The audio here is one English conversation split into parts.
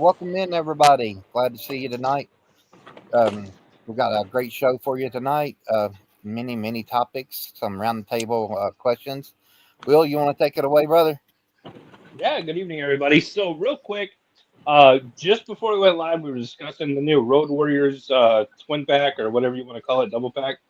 welcome in everybody. Glad to see you tonight. We've got a great show for you tonight. Many topics, some round the table questions. Will, you want to take it away, brother? Yeah, good evening, everybody. So, real quick, just before we went live, we were discussing the new Road Warriors twin pack or whatever you want to call it, double pack,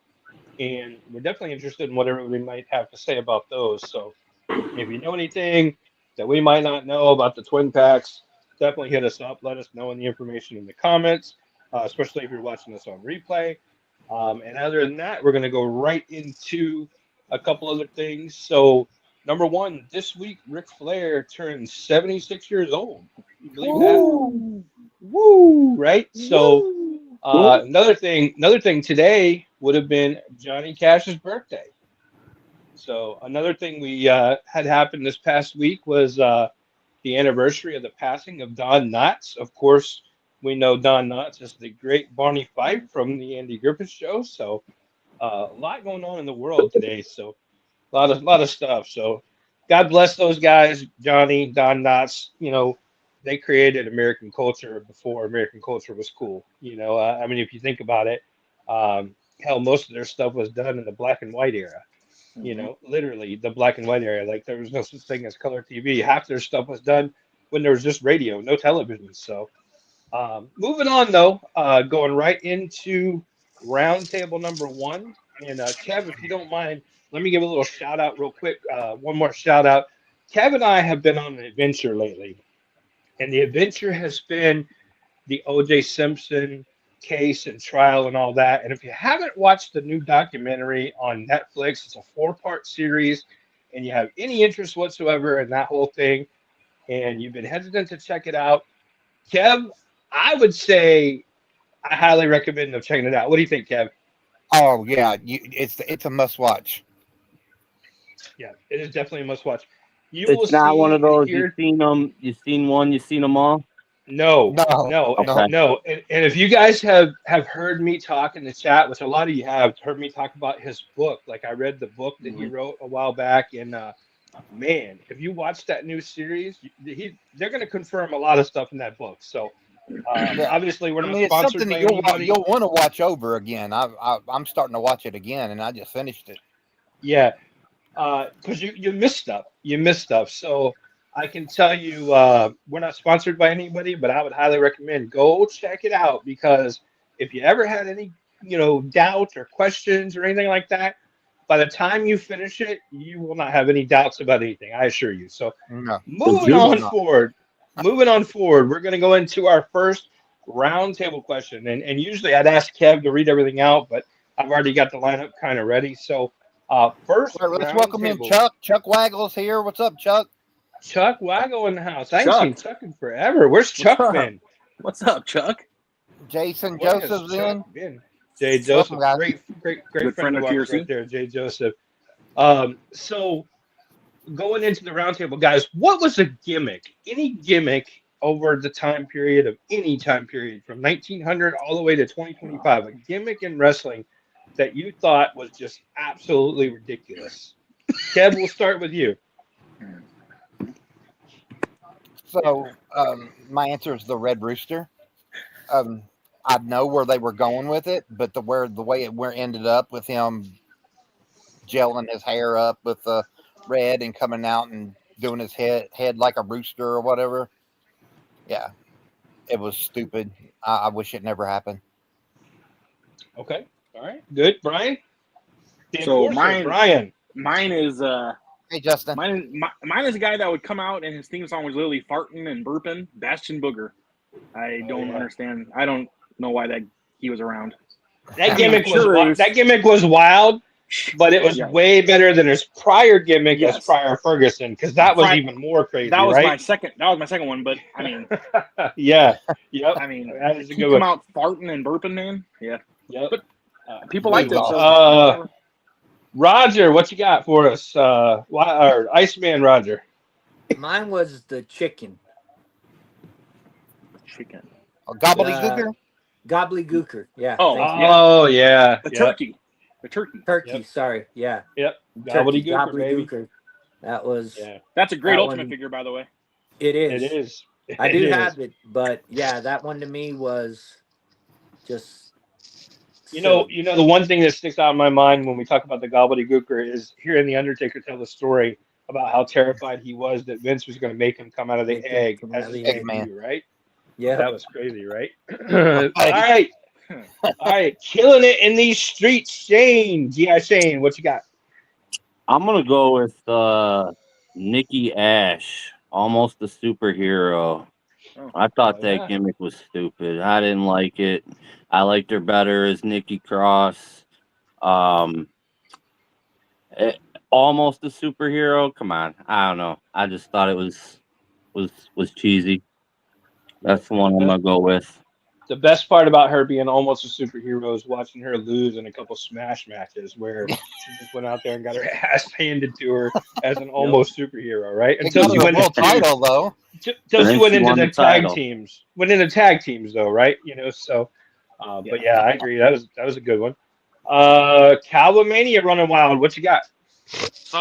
and we're definitely interested in what everybody might have to say about those. So, if you know anything that we might not know about the twin packs, definitely hit us up. Let us know in the information in the comments, especially if you're watching this on replay. And other than that, we're going to go right into a couple other things. So, number one, this week, Ric Flair turned 76 years old. You believe that? Woo! Woo! Right? So, Woo! another thing today would have been Johnny Cash's birthday. So another thing we had happened this past week was the anniversary of the passing of Don Knotts. Of course, we know Don Knotts is the great Barney Fife from the Andy Griffith Show. So a lot going on in the world today. So a lot of stuff. So God bless those guys, Johnny, Don Knotts. They created American culture before American culture was cool. I mean, if you think about it, hell, most of their stuff was done in the black and white era. Literally the black and white era. Like there was no such thing as color TV. Half their stuff was done when there was just radio, no television. So moving on though, going right into roundtable number one. And Kev, if you don't mind, let me give a little shout out real quick. One more shout out. Kev and I have been on an adventure lately, and the adventure has been the O.J. Simpson case and trial and all that. And if you haven't watched the new documentary on Netflix, it's a 4-part series, and you have any interest whatsoever in that whole thing, and you've been hesitant to check it out, Kev, I would say I highly recommend them checking it out. What do you think, Kev? Oh yeah, it's a must watch. Yeah, it is definitely a must watch. You will It's not see one of and those hear. you've seen them, you've seen one, you've seen them all. No, No, no, Okay. no. And if you guys have heard me talk in the chat, which a lot of you have heard me talk about his book, like I read the book that he wrote a while back, and man, if you watch that new series, they're going to confirm a lot of stuff in that book. So yeah. obviously, we're I not mean, it's sponsored something that by anybody. you'll want to watch over again. I'm starting to watch it again, and I just finished it. Yeah, because you missed stuff. You missed stuff. So I can tell you, we're not sponsored by anybody, but I would highly recommend go check it out because if you ever had any, doubt or questions or anything like that, by the time you finish it, you will not have any doubts about anything. I assure you. So No, moving you on not. forward, we're going to go into our first roundtable question, and usually I'd ask Kev to read everything out, but I've already got the lineup kind of ready. So. First All right, let's welcome in roundtable. Chuck. Chuck Waggles here. What's up, Chuck? Chuck Waggle in the house. I ain't Chuck. seen Chuck in forever. Where's What's Chuck up? been? What's up, Chuck? Jason Where has Joseph's Chuck in. been? Jay Welcome, Joseph, guys. great Good friend of of ours TRC. right there, Jay Joseph. So going into the roundtable, guys, what was a gimmick? Any gimmick over the time period of any time period from 1900 all the way to 2025? A gimmick in wrestling that you thought was just absolutely ridiculous. Kev, we'll start with you. So my answer is the Red Rooster. I know where they were going with it, but the way it ended up with him gelling his hair up with the red and coming out and doing his head like a rooster or whatever. Yeah, it was stupid. I wish it never happened. Okay, all right, good, Brian. The So enforcer, Brian. mine is Hey, Justin. mine is a guy that would come out and his theme song was literally farting and burping. Bastion Booger. I don't understand. I don't know why he was around. That I mean, gimmick I'm sure was that gimmick was wild, but it was Yeah. way better than his prior gimmick as Yes. Prior Ferguson because that was even more crazy. That was right? my second. That was my second one. But I mean, yeah, yep. I mean, that is a he good come one. out farting and burping, man. Yeah, Yep. but people liked it. Uh, Roger, what you got for us? Or Iceman Roger. Mine was the chicken. Chicken. Gobbledygooker. Gobbledygooker. Yeah. Oh, thank you. Oh yeah, The yep. turkey. The turkey. Turkey. Yep. Sorry. Yeah. Yep. Turkey, Gobbledygooker, baby. Gobbledygooker. That was. Yeah, That's a great That Ultimate one- figure, by the way. It is. it is. I do It is. have it, but yeah, that one to me was just You know, silly. the one thing that sticks out in my mind when we talk about the gobbledygooker is hearing the Undertaker tell the story about how terrified he was that Vince was going to make him come out of the Make him egg come as out of his the egg. debut, right? Yeah. That was crazy, right? All Right. right, killing it in these streets, Shane. GI Shane, what you got? I'm gonna go with Nikki Ash, almost a superhero. Oh, I thought Oh that yeah, gimmick was stupid. I didn't like it. I liked her better as Nikki Cross. Um, eh, Almost a superhero. Come on, I don't know. I just thought it was cheesy. yep. That's the one I'm gonna go with. The best part about her being almost a superhero is watching her lose in a couple smash matches where she just went out there and got her ass handed to her as an almost superhero, right? It Until got she her a went world into title though. till And she then went she into won the the tag title. teams. Went into tag teams though, right? So Yeah. but yeah, I agree. That was a good one. Calvamania running wild. What you got? So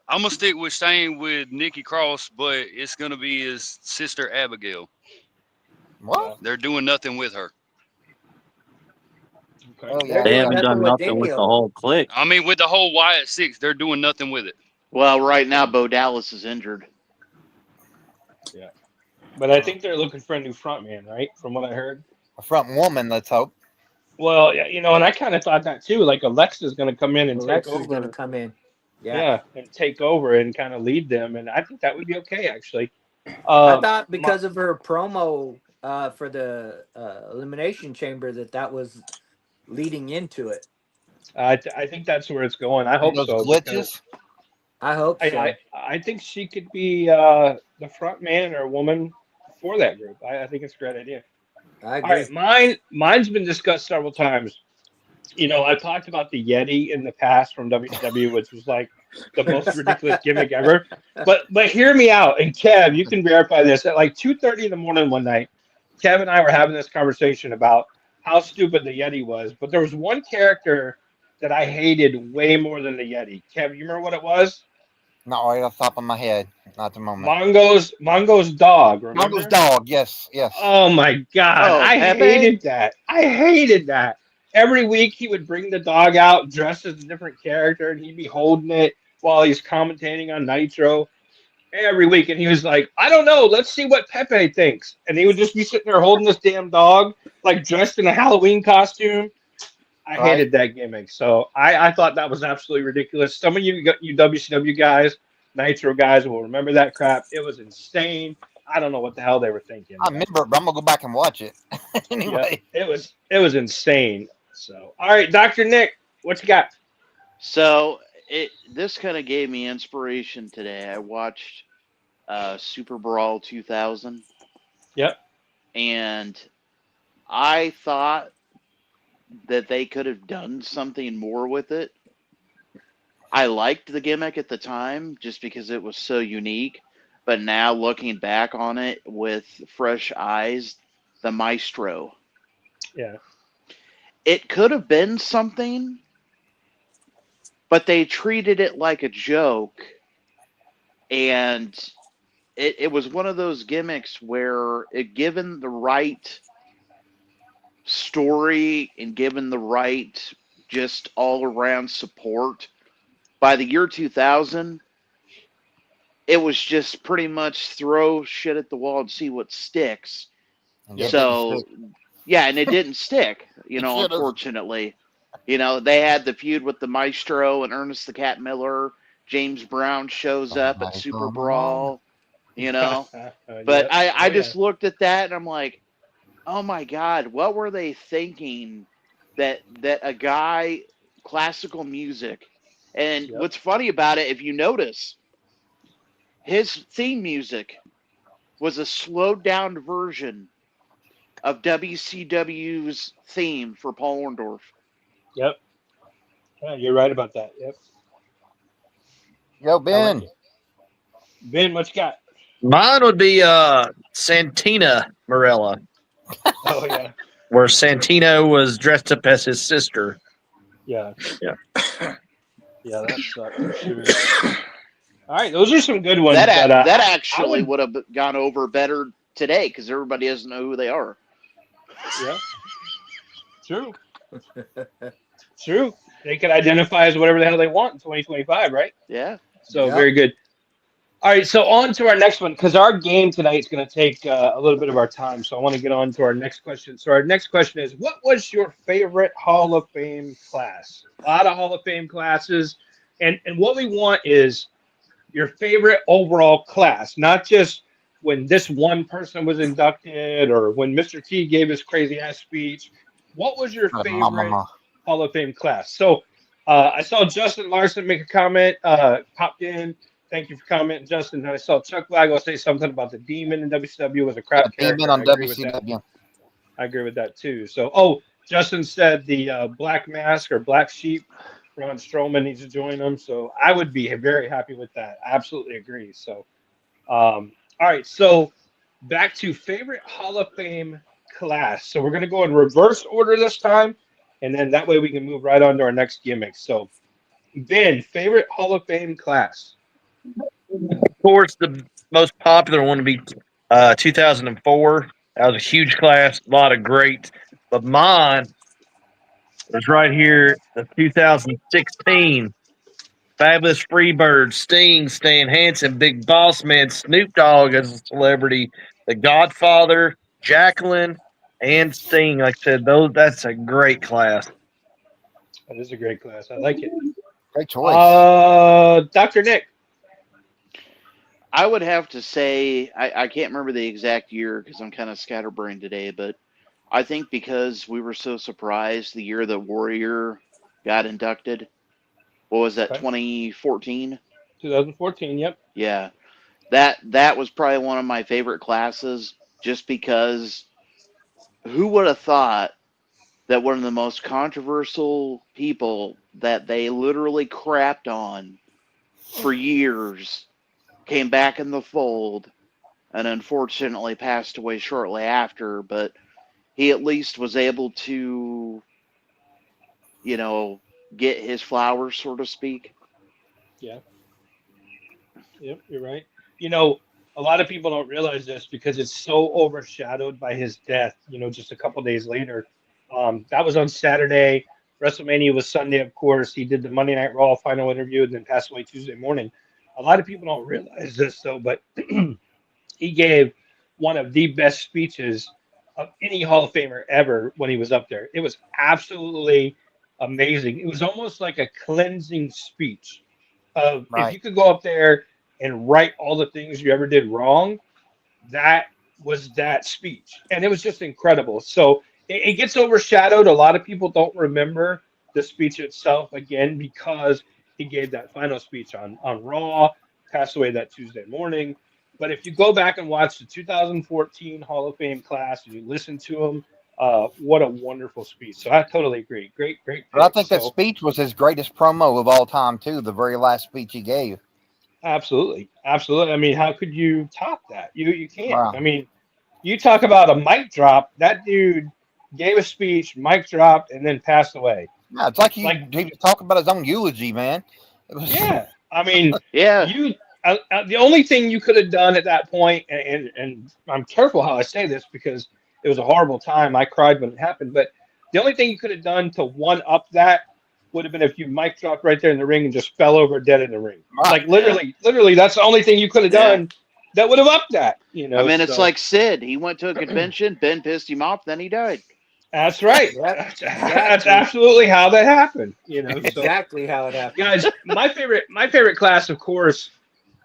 I'm gonna stick with staying with Nikki Cross, but it's gonna be his sister Abigail. What? They're doing nothing with her. Okay. Oh They're yeah, They doing yeah. haven't nothing done with nothing with any the of them. whole clique. I mean, with the whole Wyatt Six, they're doing nothing with it. Well, right now Bo Dallas is injured. Yeah. But I think they're looking for a new frontman, right? From what I heard. A front woman, let's hope. Well, yeah, and I kind of thought that too. Like Alexa's going to come in and take Alexa's going to over. come in. Yeah. Yeah, and take over and kind of lead them, and I think that would be okay, actually. I thought My, because of her promo for the Elimination Chamber that was leading into it. I think that's where it's going. I And hope those so because glitches. I hope so. I think she could be the front man or woman for that group. I think it's a great idea. I All agree. right, mine's been discussed several times. I talked about the Yeti in the past from WCW, which was like the most ridiculous gimmick ever. But hear me out, and Kev, you can verify this. At like 2:30 in the morning one night, Kev and I were having this conversation about how stupid the Yeti was. But there was one character that I hated way more than the Yeti. Kev, you remember what it was? Not right off the top of my head. Not at the moment. Mongo's dog. Mongo's Remember? dog. Yes, yes. Oh my God. Oh, I Pepe? hated that. I hated that. Every week he would bring the dog out dressed as a different character and he'd be holding it while he's commentating on Nitro every week. And he was like, I don't know. Let's see what Pepe thinks. And he would just be sitting there holding this damn dog, like dressed in a Halloween costume. I Right. hated that gimmick. So I thought that was absolutely ridiculous. Some of you WCW guys, Nitro guys will remember that crap. It was insane. I don't know what the hell they were thinking. I remember it, but I'm gonna go back and watch it. Anyway. Yeah, it was insane. So, all right, Dr. Nick, what you got? So this kind of gave me inspiration today. I watched Super Brawl 2000. Yep. And I thought that they could have done something more with it. I liked the gimmick at the time just because it was so unique. But now looking back on it with fresh eyes, the Maestro. Yeah. It could have been something, but they treated it like a joke. And it was one of those gimmicks where, given the right story and given the right just all around support, by the year 2000, it was just pretty much throw shit at the wall and see what sticks. And it So, didn't stick. yeah, and it didn't stick, It should've. unfortunately. They had the feud with the Maestro and Ernest the Cat Miller. James Brown shows up at Super Brawl, But Yep. I Oh, just looked at that and I'm like, oh my God, what were they thinking that a guy, classical music. And Yep. what's funny about it, if you notice, his theme music was a slowed down version of WCW's theme for Paul Orndorff. Yep. Yeah, you're right about that. Yep. Yo, Ben. like it. Ben, what you got? Mine would be Santina Morella, Oh yeah. where Santino was dressed up as his sister. Yeah. Yeah. Yeah, that sucked for sure. All right, those are some good ones. That but, actually would- would have gone over better today because everybody doesn't know who they are. Yeah. True. True. They can identify as whatever the hell they want in 2025, right? Yeah. So Yep. very good. All right, so on to our next one because our game tonight is going to take a little bit of our time. So I want to get on to our next question. So our next question is, what was your favorite Hall of Fame class? A lot of Hall of Fame classes, and what we want is your favorite overall class, not just when this one person was inducted or when Mr. T gave his crazy ass speech. What was your favorite Mama. Hall of Fame class? So I saw Justin Larson make a comment, popped in. Thank you for commenting, Justin. And I saw Chuck Flagel say something about the Demon in WCW was a Yeah, crap Demon character. on I agree with that. WCW. I agree with that too. So, oh, Justin said the Black Mask or Black Sheep, Braun Strowman needs to join them. So I would be very happy with that. I absolutely agree. So, all right. So back to favorite Hall of Fame class. So we're going to go in reverse order this time. And then that way we can move right on to our next gimmick. So, Ben, favorite Hall of Fame class? Of course, the most popular one would be 2004. That was a huge class, a lot of great. But mine was right here, the 2016 Fabulous Freebird, Sting, Stan Hansen, Big Boss Man, Snoop Dogg as a celebrity, The Godfather, Jacqueline, and Sting. Like I said, that's a great class. That is a great class. I like it. Great choice. Dr. Nick. I would have to say I can't remember the exact year because I'm kind of scatterbrained today, but I think because we were so surprised the year that Warrior got inducted. What was that? Okay. 2014. 2014. Yep. Yeah, that was probably one of my favorite classes, just because who would have thought that one of the most controversial people that they literally crapped on for years came back in the fold and unfortunately passed away shortly after, but he at least was able to, get his flowers, so to speak. Yeah. Yep. You're right. A lot of people don't realize this because it's so overshadowed by his death. Just a couple days later. That was on Saturday. WrestleMania was Sunday, of course. He did the Monday Night Raw final interview and then passed away Tuesday morning. A lot of people don't realize this, though, but he gave one of the best speeches of any Hall of Famer ever when he was up there. It was absolutely amazing. It was almost like a cleansing speech of if Right. you could go up there and write all the things you ever did wrong, that was that speech. And it was just incredible. So it gets overshadowed. A lot of people don't remember the speech itself again because he gave that final speech on Raw, passed away that Tuesday morning. But if you go back and watch the 2014 Hall of Fame class and you listen to him, what a wonderful speech. So I totally agree. Great, great But I pick. think that So speech was his greatest promo of all time, too. The very last speech he gave. absolutely. Absolutely. I mean, how could you top that? You can't. Wow. I mean, you talk about a mic drop. That dude gave a speech, mic dropped, and then passed away. Yeah, it's like Like, he was talking about his own eulogy, man. It was, yeah. I mean, Yeah. you. The only thing you could have done at that point, and I'm careful how I say this because it was a horrible time. I cried when it happened, but the only thing you could have done to one up that would have been if you mic dropped right there in the ring and just fell over dead in the ring. Right. Like literally, that's the only thing you could have Yeah. done that would have upped that. I mean, it's So like Sid. He went to a convention, Ben pissed him off, then he died. that's right. Yep, That's exactly. absolutely how that happened. So Exactly how it happened. guys, my favorite class, of course,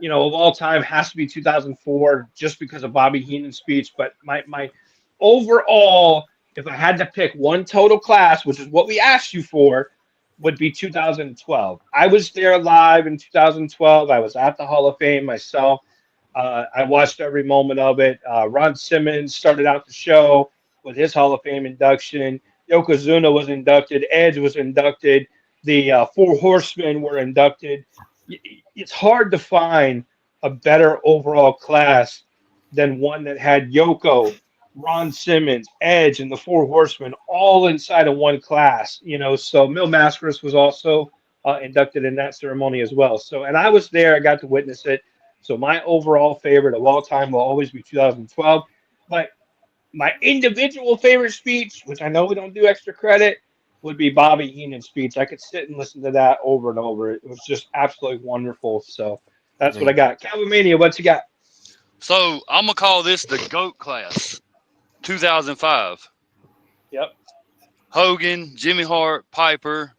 of all time has to be 2004, just because of Bobby Heenan's speech. But my overall, if I had to pick one total class, which is what we asked you for, would be 2012. I was there live in 2012. I was at the Hall of Fame myself. I watched every moment of it. Ron Simmons started out the show with his Hall of Fame induction. Yokozuna was inducted. Edge was inducted. The Four Horsemen were inducted. It's hard to find a better overall class than one that had Yoko, Ron Simmons, Edge, and the Four Horsemen all inside of one class. So Mil Mascaras was also inducted in that ceremony as well. So, and I was there. I got to witness it. So my overall favorite of all time will always be 2012. But my individual favorite speech, which I know we don't do extra credit, would be Bobby Heenan's speech. I could sit and listen to that over and over. It was just absolutely wonderful. So that's what I got. Calvin Mania, what you got? So I'm gonna call this the GOAT class, 2005. Yep. Hogan, Jimmy Hart, Piper,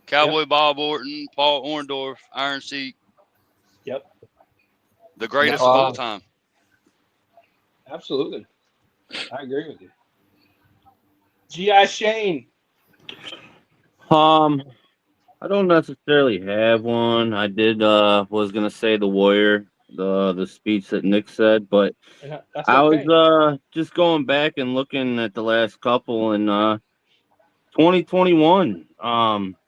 Cowboy Bob Orton, Paul Orndorff, Iron Sheik. Yep. The greatest of all Absolutely. time. Absolutely. I agree with you. G.I. Shane. I don't necessarily have one. I did was gonna say the Warrior, the speech that Nick said, but That's I okay. was just going back and looking at the last couple, and 2021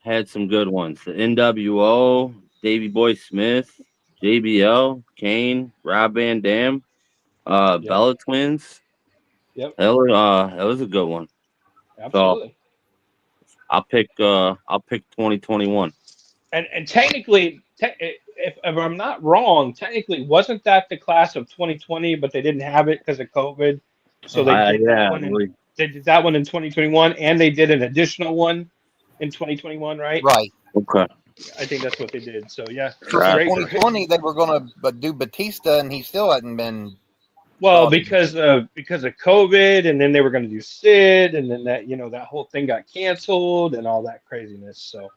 had some good ones. The NWO, Davey Boy Smith, JBL, Kane, Rob Van Dam, Bella Twins. Yep. That was a good one. Absolutely. So I'll pick 2021. And technically, if I'm not wrong, technically wasn't that the class of 2020, but they didn't have it because of COVID, so they did that one. They did that one in 2021, and they did an additional one in 2021, right? Right. Okay. I think that's what they did. So yeah, Right. 2020 they were going to do Batista, and he still hadn't been. Well, because of COVID, and then they were going to do Sid, and then that whole thing got canceled, and all that craziness. So,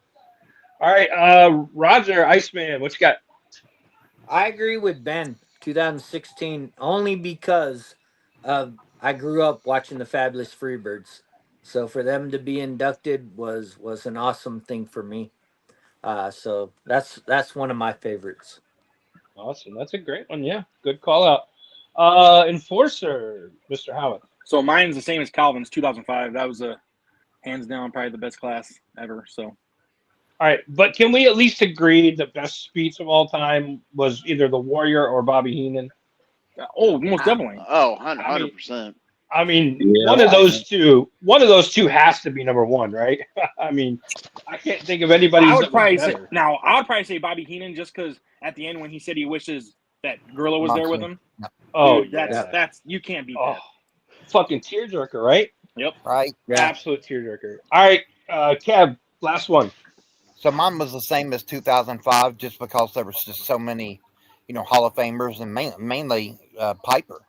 all right, Roger Iceman, what you got? I agree with Ben. 2016, only because I grew up watching the Fabulous Freebirds, so for them to be inducted was an awesome thing for me. So that's one of my favorites. Awesome, that's a great one. Yeah, good call out. Enforcer, Mr. Howard. So mine's the same as Calvin's, 2005. That was a hands down probably the best class ever. So, all right, but can we at least agree the best speech of all time was either the Warrior or Bobby Heenan? Oh, most definitely. Oh, 100%. I mean, one of those two has to be number one, right? I mean, I can't think of anybody. I would probably say Bobby Heenan, just because at the end when he said he wishes that Gorilla was there with him. Oh, dude, that's you can't beat that. Fucking tearjerker, right? Yep. Right. Yeah. Absolute tearjerker. All right, Kev, last one. So mine was the same as 2005, just because there was just so many, Hall of Famers, and mainly Piper.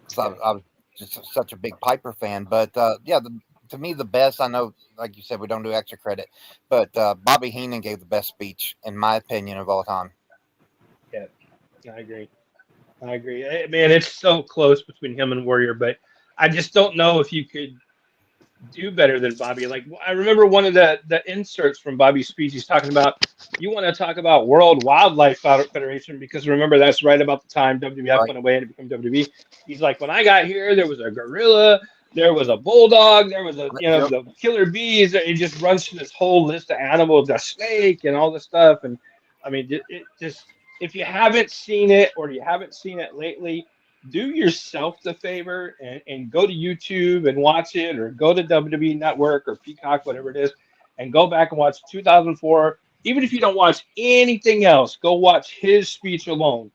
So I was just such a big Piper fan. But to me, the best, I know, like you said, we don't do extra credit, but Bobby Heenan gave the best speech, in my opinion, of all time. Yeah, I agree. Man, it's so close between him and Warrior, but I just don't know if you could do better than Bobby. Like, I remember one of the inserts from Bobby's speech. He's talking about, you want to talk about World Wildlife Federation, because remember, that's right about the time WWF went away and it became WWE. He's like, when I got here, there was a gorilla, there was a bulldog, there was the killer bees. It just runs through this whole list of animals, a snake and all this stuff. And I mean, it just, if you haven't seen it or you haven't seen it lately, do yourself the favor and go to YouTube and watch it, or go to WWE Network or Peacock, whatever it is, and go back and watch 2004. Even if you don't watch anything else, go watch his speech alone,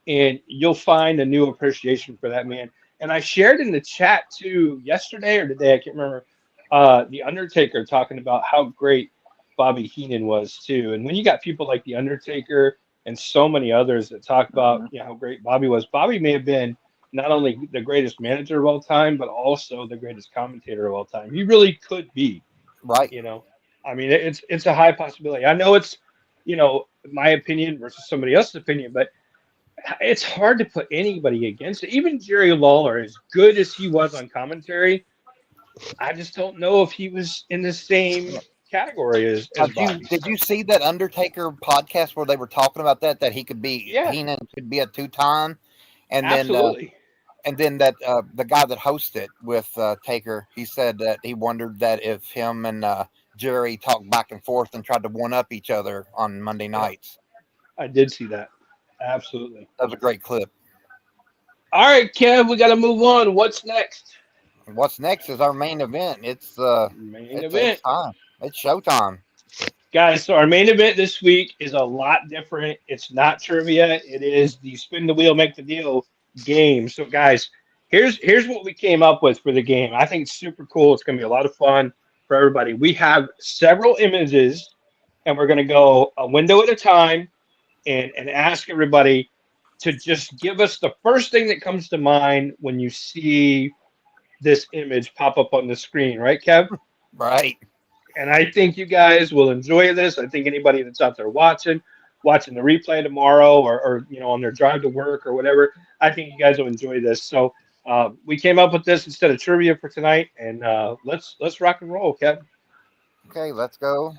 and you'll find a new appreciation for that man. And I shared in the chat too yesterday or today, I can't remember, The Undertaker talking about how great Bobby Heenan was too. And when you got people like The Undertaker and so many others that talk about how great Bobby was. Bobby may have been not only the greatest manager of all time, but also the greatest commentator of all time. He really could be. Right. I mean, it's a high possibility. I know it's, my opinion versus somebody else's opinion, but it's hard to put anybody against it. Even Jerry Lawler, as good as he was on commentary, I just don't know if he was in the same category as Bobby. Did you see that Undertaker podcast where they were talking about that he could be Heenan could be a 2-time, and Absolutely. then that the guy that hosted with Taker, he said that he wondered that if him and Jerry talked back and forth and tried to one up each other on Monday nights. I did see that. Absolutely. That was a great clip. All right, Kev, we got to move on. What's next? What's next is our main event. It's main event. It's time. It's showtime. Guys, so our main event this week is a lot different. It's not trivia. It is the spin the wheel, make the deal game. So, guys, Here's what we came up with for the game. I think it's super cool. It's going to be a lot of fun for everybody. We have several images, and we're going to go a window at a time and ask everybody to just give us the first thing that comes to mind when you see this image pop up on the screen, right, Kev? Right. And I think you guys will enjoy this. I think anybody that's out there watching the replay tomorrow, or on their drive to work or whatever, I think you guys will enjoy this. So we came up with this instead of trivia for tonight, and let's rock and roll, Kev. Okay, let's go.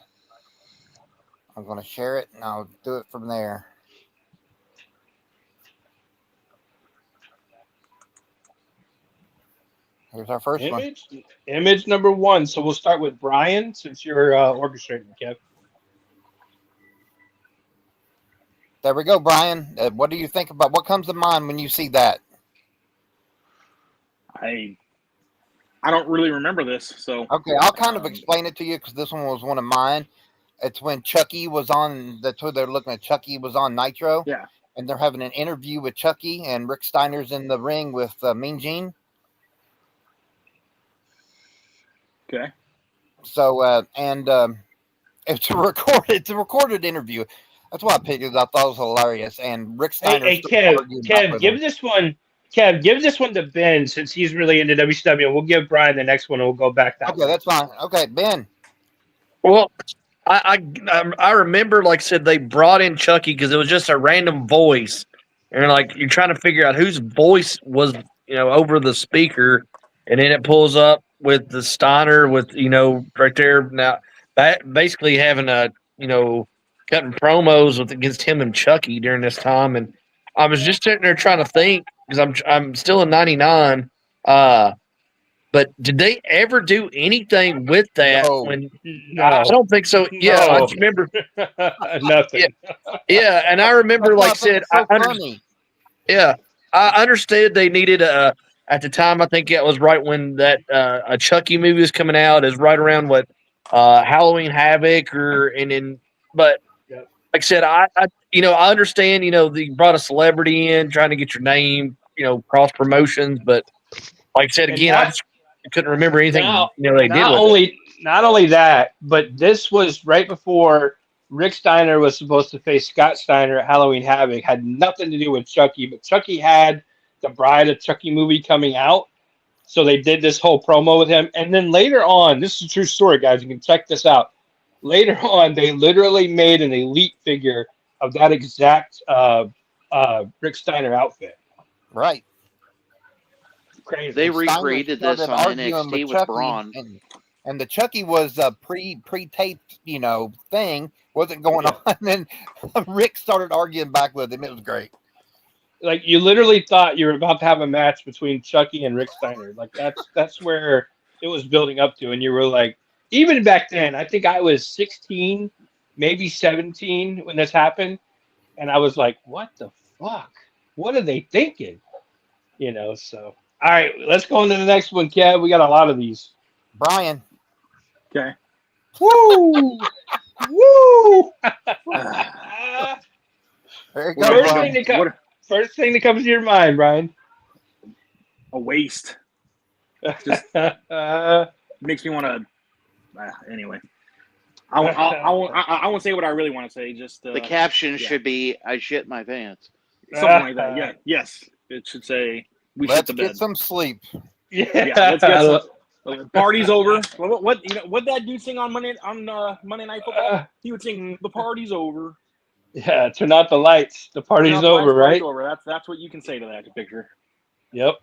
I'm going to share it, and I'll do it from there. Here's our first one. Image number 1. So we'll start with Brian, since you're orchestrating, Kev. There we go, Brian. What do you think about what comes to mind when you see that? I don't really remember this, so Okay, I'll kind of explain it to you because this one was one of mine. It's when Chucky was on. That's who they're looking at. Chucky was on Nitro. Yeah. And they're having an interview with Chucky, and Rick Steiner's in the ring with Mean Gene. Okay. So it's a recorded interview. That's why I picked it. I thought it was hilarious. And Rick Steiner. Hey, Kev, give this one. Kev, give this one to Ben since he's really into WCW. We'll give Brian the next one, and we'll go back that way. Okay, that's fine. Okay, Ben. Well, I remember, like I said, they brought in Chucky because it was just a random voice, and like you're trying to figure out whose voice was over the speaker, and then it pulls up with the Steiner with right there now, basically having a cutting promos against him and Chucky during this time, and I was just sitting there trying to think because I'm still in '99. But did they ever do anything with that? No. I don't think so. Yeah, I just remember nothing. Yeah, and I remember, like I said, I understood they needed at the time. I think it was right when that a Chucky movie was coming out. Is right around what Halloween Havoc but like I said, I understand. They brought a celebrity in trying to get your name, cross promotions, but like I said again, I just couldn't remember anything they did with it. Not only that, but this was right before Rick Steiner was supposed to face Scott Steiner at Halloween Havoc. Had nothing to do with Chucky, but Chucky had the Bride of Chucky movie coming out, so they did this whole promo with him. And then later on, this is a true story, guys. You can check this out. Later on, they literally made an Elite figure of that exact Rick Steiner outfit. Right. Crazy. They recreated this on NXT with Braun. And the Chucky was a pre-taped, thing. Wasn't going on. And then Rick started arguing back with him. It was great. Like, you literally thought you were about to have a match between Chucky and Rick Steiner. Like, that's where it was building up to. And you were like, even back then, I think I was 16, maybe 17 when this happened. And I was like, what the fuck? What are they thinking? So. All right, let's go into the next one, Kev. We got a lot of these. Brian. Okay. Woo! Woo! There you go, First thing that comes to your mind, Brian. A waste. Just makes me want to. Anyway, I won't say what I really want to say. Just the caption should be "I shit my pants." Something like that. Yeah. Yes. It should say. Let's get some sleep. Yeah, let's get some. Party's over. What that dude sing on Monday Night Football? He would sing "The party's over." Yeah, turn out the lights. The party's over, right? Over. That's what you can say to that picture. Yep.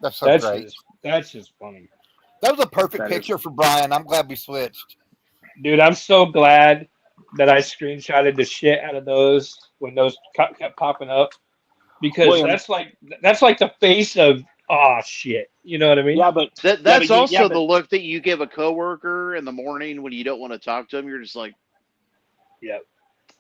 That's great. That's just funny. That was a perfect picture for Brian. I'm glad we switched. Dude, I'm so glad that I screenshotted the shit out of those when those kept popping up. Because that's like the face of shit. You know what I mean? Yeah, but that's also the look that you give a coworker in the morning when you don't want to talk to them. You're just like, yeah.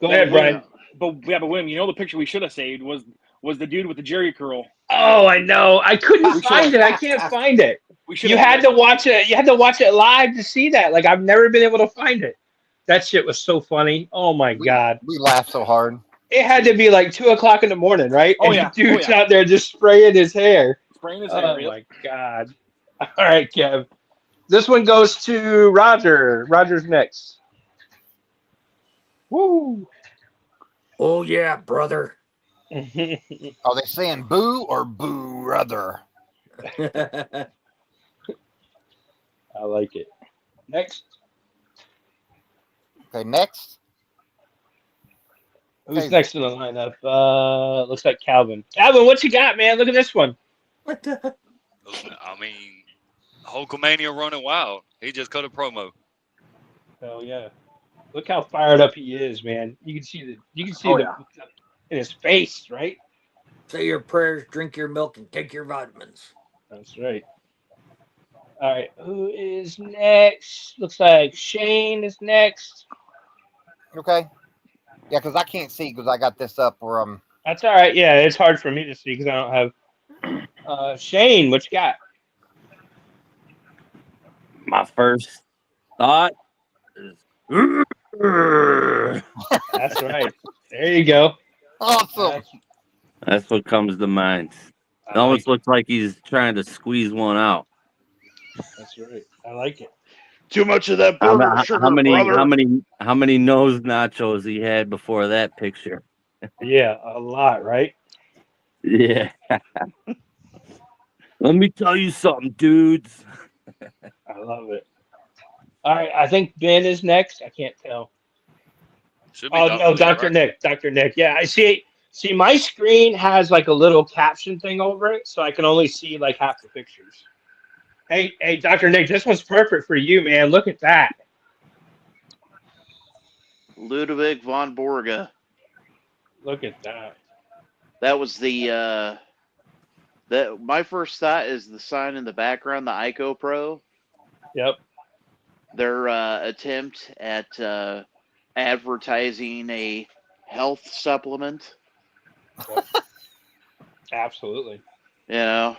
Go ahead, Brian. But William, the picture we should have saved was the dude with the Jerry curl. Oh, I know. I couldn't find it. I can't find it. You had to watch it. You had to watch it live to see that. Like, I've never been able to find it. That shit was so funny. Oh my god. We laughed so hard. It had to be like 2 o'clock in the morning, right? Oh, And yeah. the dude's Oh, yeah. out there just spraying his hair. Spraying his hair. Oh Yep. my god! All right, Kev. This one goes to Roger. Roger's next. Woo! Oh yeah, brother. Are they saying boo or boo brother? I like it. Next. Okay, next. Who's Okay. next in the lineup? Looks like Calvin. Calvin, what you got, man? Look at this one. What the? I mean, Hulkamania running wild. He just cut a promo. Oh yeah. Look how fired up he is, man. You can see Oh, the yeah. in his face, right? Say your prayers, drink your milk, and take your vitamins. That's right. All right, who is next? Looks like Shane is next. Okay. Yeah, because I can't see because I got this up where That's all right. Yeah, it's hard for me to see because I don't have. Shane, what you got? My first thought is. That's right. There you go. awesome. That's what comes to mind. It I almost like looks like he's trying to squeeze one out. That's right. I like it. Too much of that How, burger how, sugar, how many brother. how many nose nachos he had before that picture? Yeah, a lot, right? Yeah. Let me tell you something, dudes. I love it. All right, I think Ben is next. I can't tell. Should be Oh Dr. no, Nick, Dr. right? Nick. Dr. Nick. Yeah, I see. See, my screen has like a little caption thing over it, so I can only see like half the pictures. Hey, Dr. Nick, this one's perfect for you, man. Look at that. Ludwig von Borga. Look at that. That was the that my first thought is the sign in the background, the Ico Pro. Yep. Their attempt at advertising a health supplement. Yep. Absolutely. You know,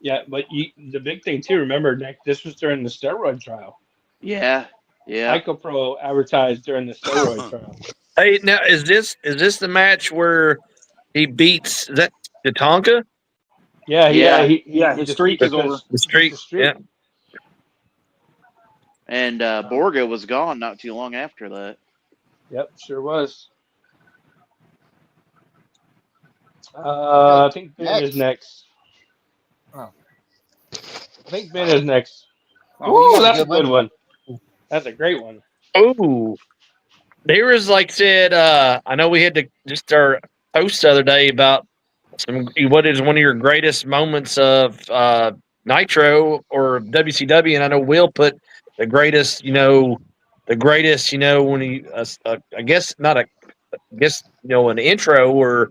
Yeah, but the big thing too, remember, Nick, this was during the steroid trial. yeah, yeah. IcoPro advertised during the steroid trial. Hey, now is this the match where he beats is that Tatanka? Yeah, Yeah. he His streak defeats is over. The streak. the streak. Yeah. And Borga was gone not too long after that. Yep, sure was. I think Ben is next. Oh. I think Ben is next. Oh, Ooh, that's a good one. That's a great one. Oh, there was like said. I know we had to just our post the other day about what is one of your greatest moments of Nitro or WCW, and I know Will put the greatest. When he, I guess not a, I guess an intro or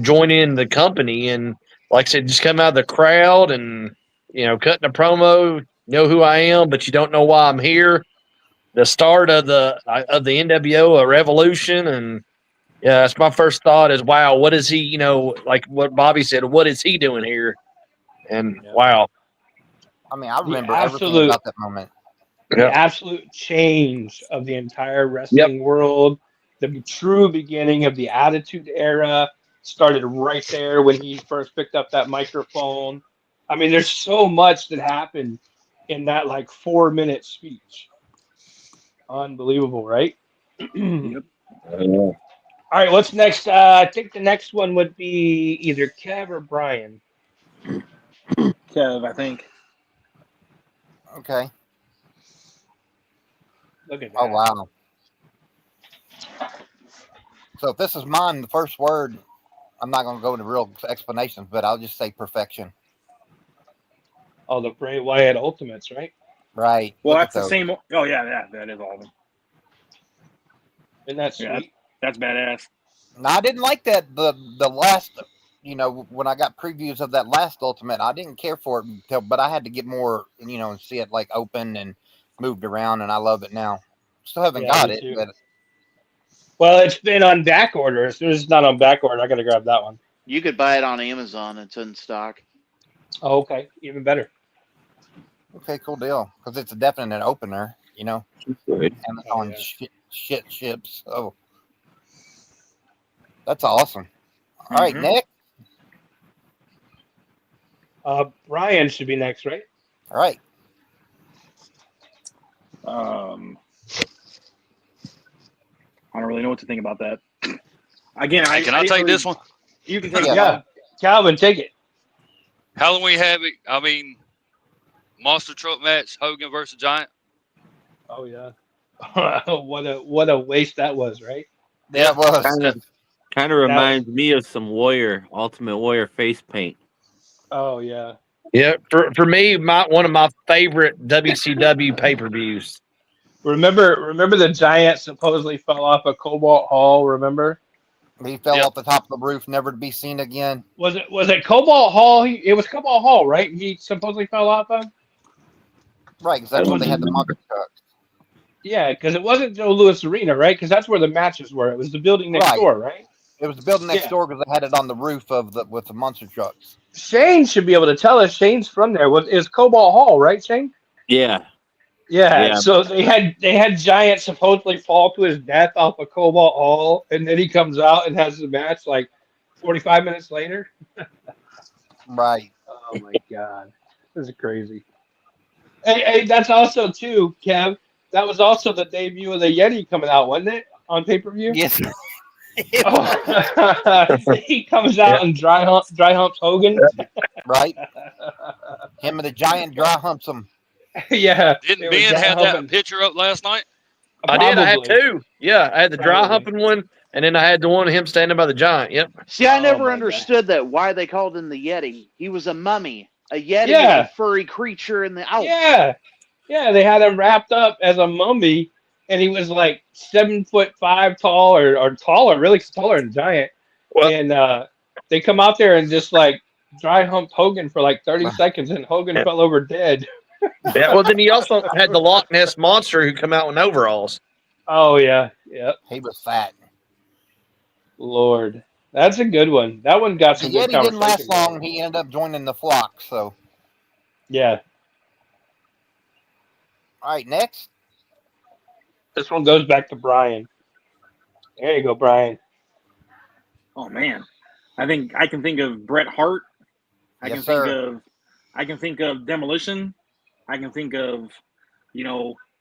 joining the company, and like I said, just come out of the crowd and cutting a promo. Know who I am, but you don't know why I'm here. The start of the NWO Revolution, and yeah, that's my first thought is, wow, what is he, like what Bobby said, what is he doing here? And Yeah. wow. I mean, I The remember everything absolute about that moment. the Yep. absolute change of the entire Yep. wrestling world, the true beginning of the Attitude Era started right there when he first picked up that microphone. I mean, there's so much that happened in that like 4-minute speech. Unbelievable, right? Yep. All right, what's next? I think the next one would be either Kev or Brian. Kev, I think. Okay. Look at that. Oh wow. So if this is mine, the first word, I'm not going to go into real explanations, but I'll just say perfection. Oh, the Bray Wyatt Ultimates, right? Right. Well, Look that's at the those. same. Oh, yeah, that is all of them. Isn't that sweet? Yeah, that's badass. No, I didn't like that. The last, when I got previews of that last Ultimate, I didn't care for it until, but I had to get more, and see it like open and moved around, and I love it now. Still haven't Yeah, got me it, too. but Well, it's been on back order. As soon as it's not on back order, I got to grab that one. You could buy it on Amazon. It's in stock. Oh, okay. Even better. okay, cool deal. Because it's a definite opener, Good. and Oh, on yeah. shit ships. Oh, That's awesome. All right, Mhm. Nick. Brian should be next, right? All right. I don't really know what to think about that. Again, Hey, can I didn't take really. this one? You can take it, Yeah. Yeah. Calvin. Calvin, take it. Halloween Havoc. I mean, monster truck match. Hogan versus Giant. Oh yeah. what a waste that was, right? Yeah, it was. Kind of That was, reminds me of some Ultimate Warrior face paint. oh yeah. Yeah, for me, one of my favorite WCW pay-per-views. Remember the giant supposedly fell off a Cobalt Hall, remember? He fell Yep. off the top of the roof, never to be seen again. Was it Cobalt Hall? It was Cobalt Hall, right? He supposedly fell off of? Right, because that's It where they had the wasn't, monster trucks. yeah, because it wasn't Joe Louis Arena, right? Because that's where the matches were. It was the building next Right. door, right? It was the building next Yeah. door because they had it on the roof of with the monster trucks. Shane should be able to tell us. Shane's from there. Is Cobalt Hall, right, Shane? Yeah. Yeah. Yeah. So they had Giant supposedly fall to his death off of Cobalt Hall, and then he comes out and has the match like 45 minutes later. Right. Oh my god, this is crazy. Hey, that's also too, Kev. That was also the debut of the Yeti coming out, wasn't it, on pay per view? Yes. Oh. He comes out Yeah. and dry humps Hogan. Right. Him and the giant dry humps him. Yeah. Didn't it was Ben dry have that humping. picture up last night? I did. I had Probably. two. Yeah, I had the dry Probably. humping one, and then I had the one of him standing by the giant. Yep. See, I Oh, never my understood that why they called him the Yeti. He was a mummy. A Yeti is Yeah. a furry creature in the Alps. Yeah. Yeah, they had him wrapped up as a mummy, and he was like 7'5" tall or taller, really taller than Giant. Well, And they come out there and just like dry humped Hogan for like 30 seconds, and Hogan Yeah. fell over dead. yeah. Well, then he also had the Loch Ness monster who come out in overalls. Oh yeah, yep. He was fat. Lord, that's a good one. That one got The some good Yeti didn't last conversation long. going. He ended up joining the flock. So, Yeah, all right, next. this one goes back to Brian. There you go, Brian. Oh man, I think I can think of Bret Hart. I Yes, can sir. think of Demolition. I can think of,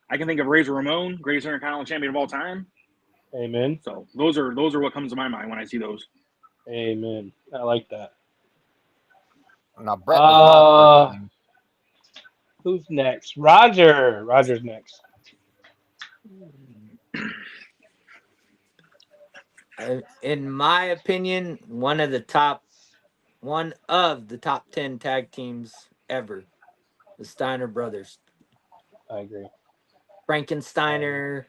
I can think of Razor Ramon, greatest Intercontinental Champion of all time. Amen. So those are what comes to my mind when I see those. Amen. I like that. Now, Brett was my first name. Who's next? Roger. Roger's next. In my opinion, one of the top 10 tag teams ever, the Steiner brothers. I agree. Frankensteiner.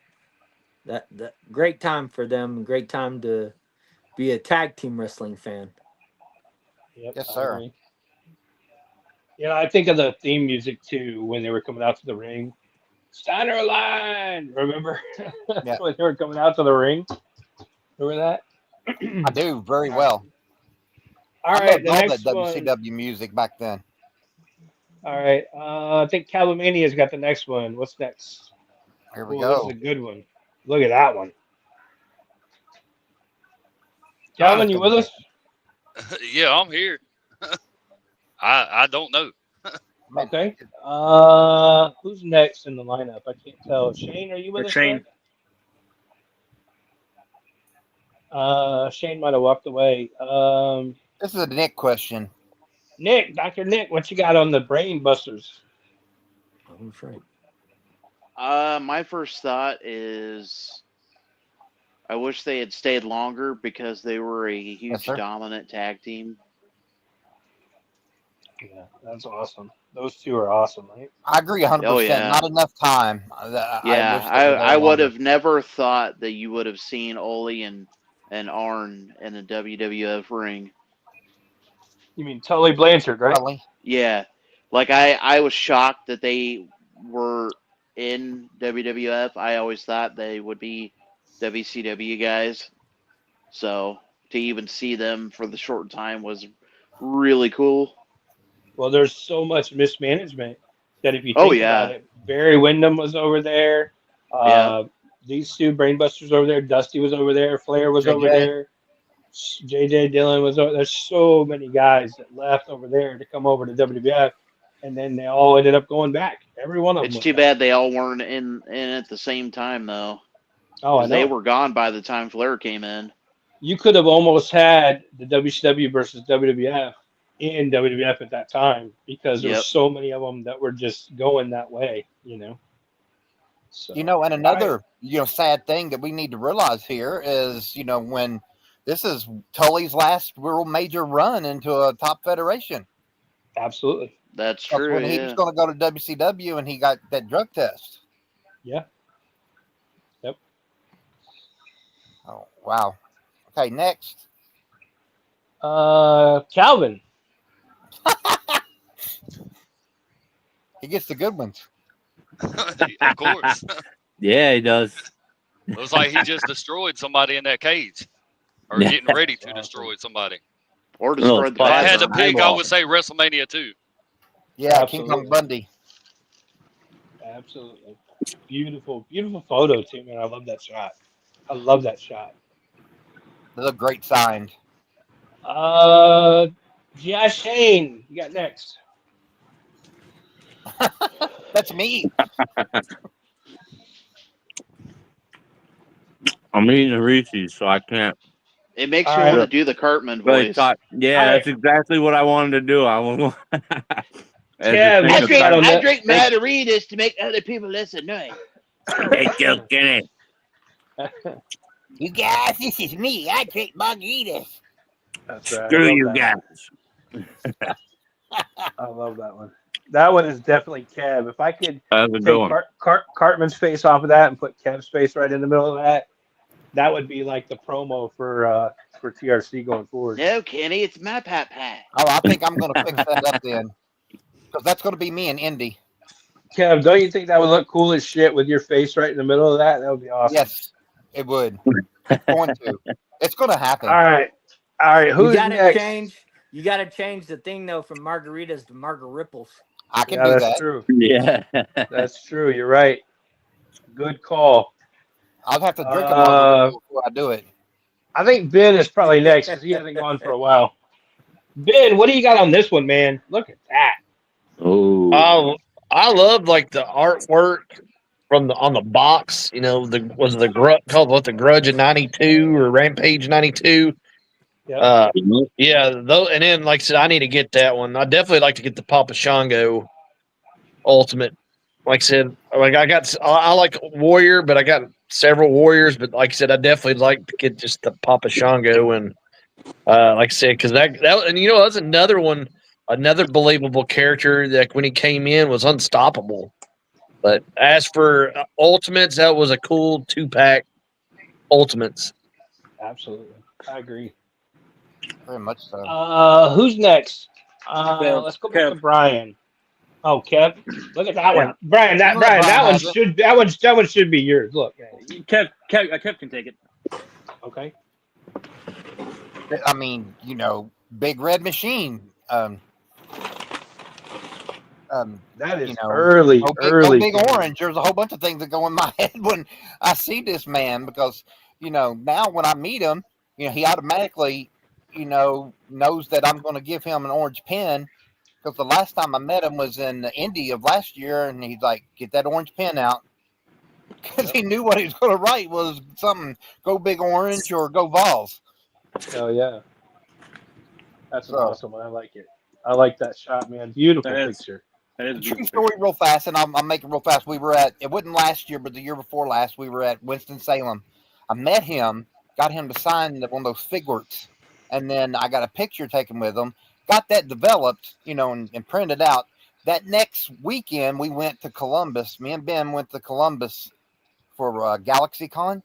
That great time for them. Great time to be a tag team wrestling fan. Yep, Yes, I sir. agree. I think of the theme music too when they were coming out to the ring. Steiner line, remember? Yeah. When they were coming out to the ring. Remember that? I do very well. All I right, loved the all next that one. WCW music back then. All right, I think Calamania's got the next one. What's next? Here we Ooh, go. this is a good one. Look at that one. Calvin, you with us? Yeah, I'm here. I don't know. Okay. Who's next in the lineup? I can't tell. Shane, are you with us? Shane. Yet? Shane might have walked away. This is a Nick question. Nick, Dr. Nick, what you got on the Brain Busters? Oh, that's right. My first thought is I wish they had stayed longer because they were a huge sir. dominant tag team. Yeah, that's awesome. Those two are awesome, right? I agree 100%. Oh, yeah. Not enough time. Yeah, wish they were there I would longer. have never thought that you would have seen Ole and Arn in the WWF ring. You mean Tully Blanchard, right? Really? Yeah, like I was shocked that they were in WWF. I always thought they would be WCW guys. So to even see them for the short time was really cool. Well, there's so much mismanagement that if you Oh, think yeah. about it, Barry Windham was over there. Yeah. These two Brainbusters over there. Dusty was over there. Flair was over JJ. there. JJ Dillon was. There's so many guys that left over there to come over to WWF, and then they all ended up going back. Every one of them. It's went too back. bad they all weren't in at the same time though, Oh, I because they know. were gone by the time Flair came in. You could have almost had the WCW versus WWF in WWF at that time because there were Yep. so many of them that were just going that way. So And another sad thing that we need to realize here is when this is Tully's last real major run into a top federation. absolutely. That's Because true. when he was going to go to WCW and he got that drug test. Yeah. Yep. Oh wow. Okay, next. Calvin. He gets the good ones. Of course. Yeah, he does. Looks like he just destroyed somebody in that cage, or Yeah. getting ready to destroy somebody. Or Little destroyed the If I spot. had to bathroom. pick, I Eyeball. would say WrestleMania 2. Yeah, King Absolutely. Kong Bundy. Absolutely. Beautiful, beautiful photo too, man. I love that shot. I love that shot. They look great signed. G.I. Shane, you got next. That's me. I'm eating a Reese's, so I can't It makes All you right. want to do the Cartman really voice. talk. Yeah, All right. that's exactly what I wanted to do. I was Kev, just I think drink- of I drink margaritas to make other people less annoying. Hey, Joe Kenny. You guys, this is me. I drink margaritas. That's right. I Screw love you that guys. I love that one. That one is definitely Kev. If I could How's it take going? Cartman's face off of that and put Kev's face right in the middle of that, that would be like the promo for TRC going forward. No, Kenny, it's my pat pat. Oh, I think I'm going to fix that up then. Because that's going to be me and Indy. Kev, don't you think that would look cool as shit with your face right in the middle of that? That would be awesome. Yes, it would. It's going to. It's going to happen. All right. Who's next? You gotta change the thing though from margaritas to Ripples. I can Yeah, do that's that. true. Yeah. That's true. You're right. Good call. I'll have to drink a margarita before I do it. I think Ben is probably next because he hasn't gone for a while. Ben, what do you got on this one, man? Look at that. Oh. I love like the artwork from on the box. Called the Grudge of '92 or Rampage '92. Yep. Yeah, though, and then like I said, I need to get that one. I definitely like to get the Papa Shango Ultimate. Like I said, I like Warrior, but I got several Warriors. But like I said, I definitely like to get just the Papa Shango and like I said, because that and that's another one, another believable character that when he came in was unstoppable. But as for Ultimates, that was a cool 2-pack Ultimates. Absolutely. I agree. Very much so. Who's next? Kev, Let's go back to Brian. Oh, Kev, look at that Yeah. one, Brian. That one should be yours. Look, Kev can take it. okay. I mean, Big Red Machine. That is Go early. Big Orange. There's a whole bunch of things that go in my head when I see this man because, now when I meet him, he automatically, knows that I'm going to give him an orange pen because the last time I met him was in the Indy of last year and he's like, get that orange pen out because he knew what he was going to write was something, go Big Orange or go Vols. Oh, yeah. That's an awesome one. I like it. I like that shot, man. Beautiful picture. That is a True beautiful story real fast, and I'll make it real fast. We were it wasn't last year, but the year before last, we were at Winston-Salem. I met him, got him to sign one of those figures, and then I got a picture taken with him, got that developed, and printed out. That next weekend, we went to Columbus. Me and Ben went to Columbus for GalaxyCon,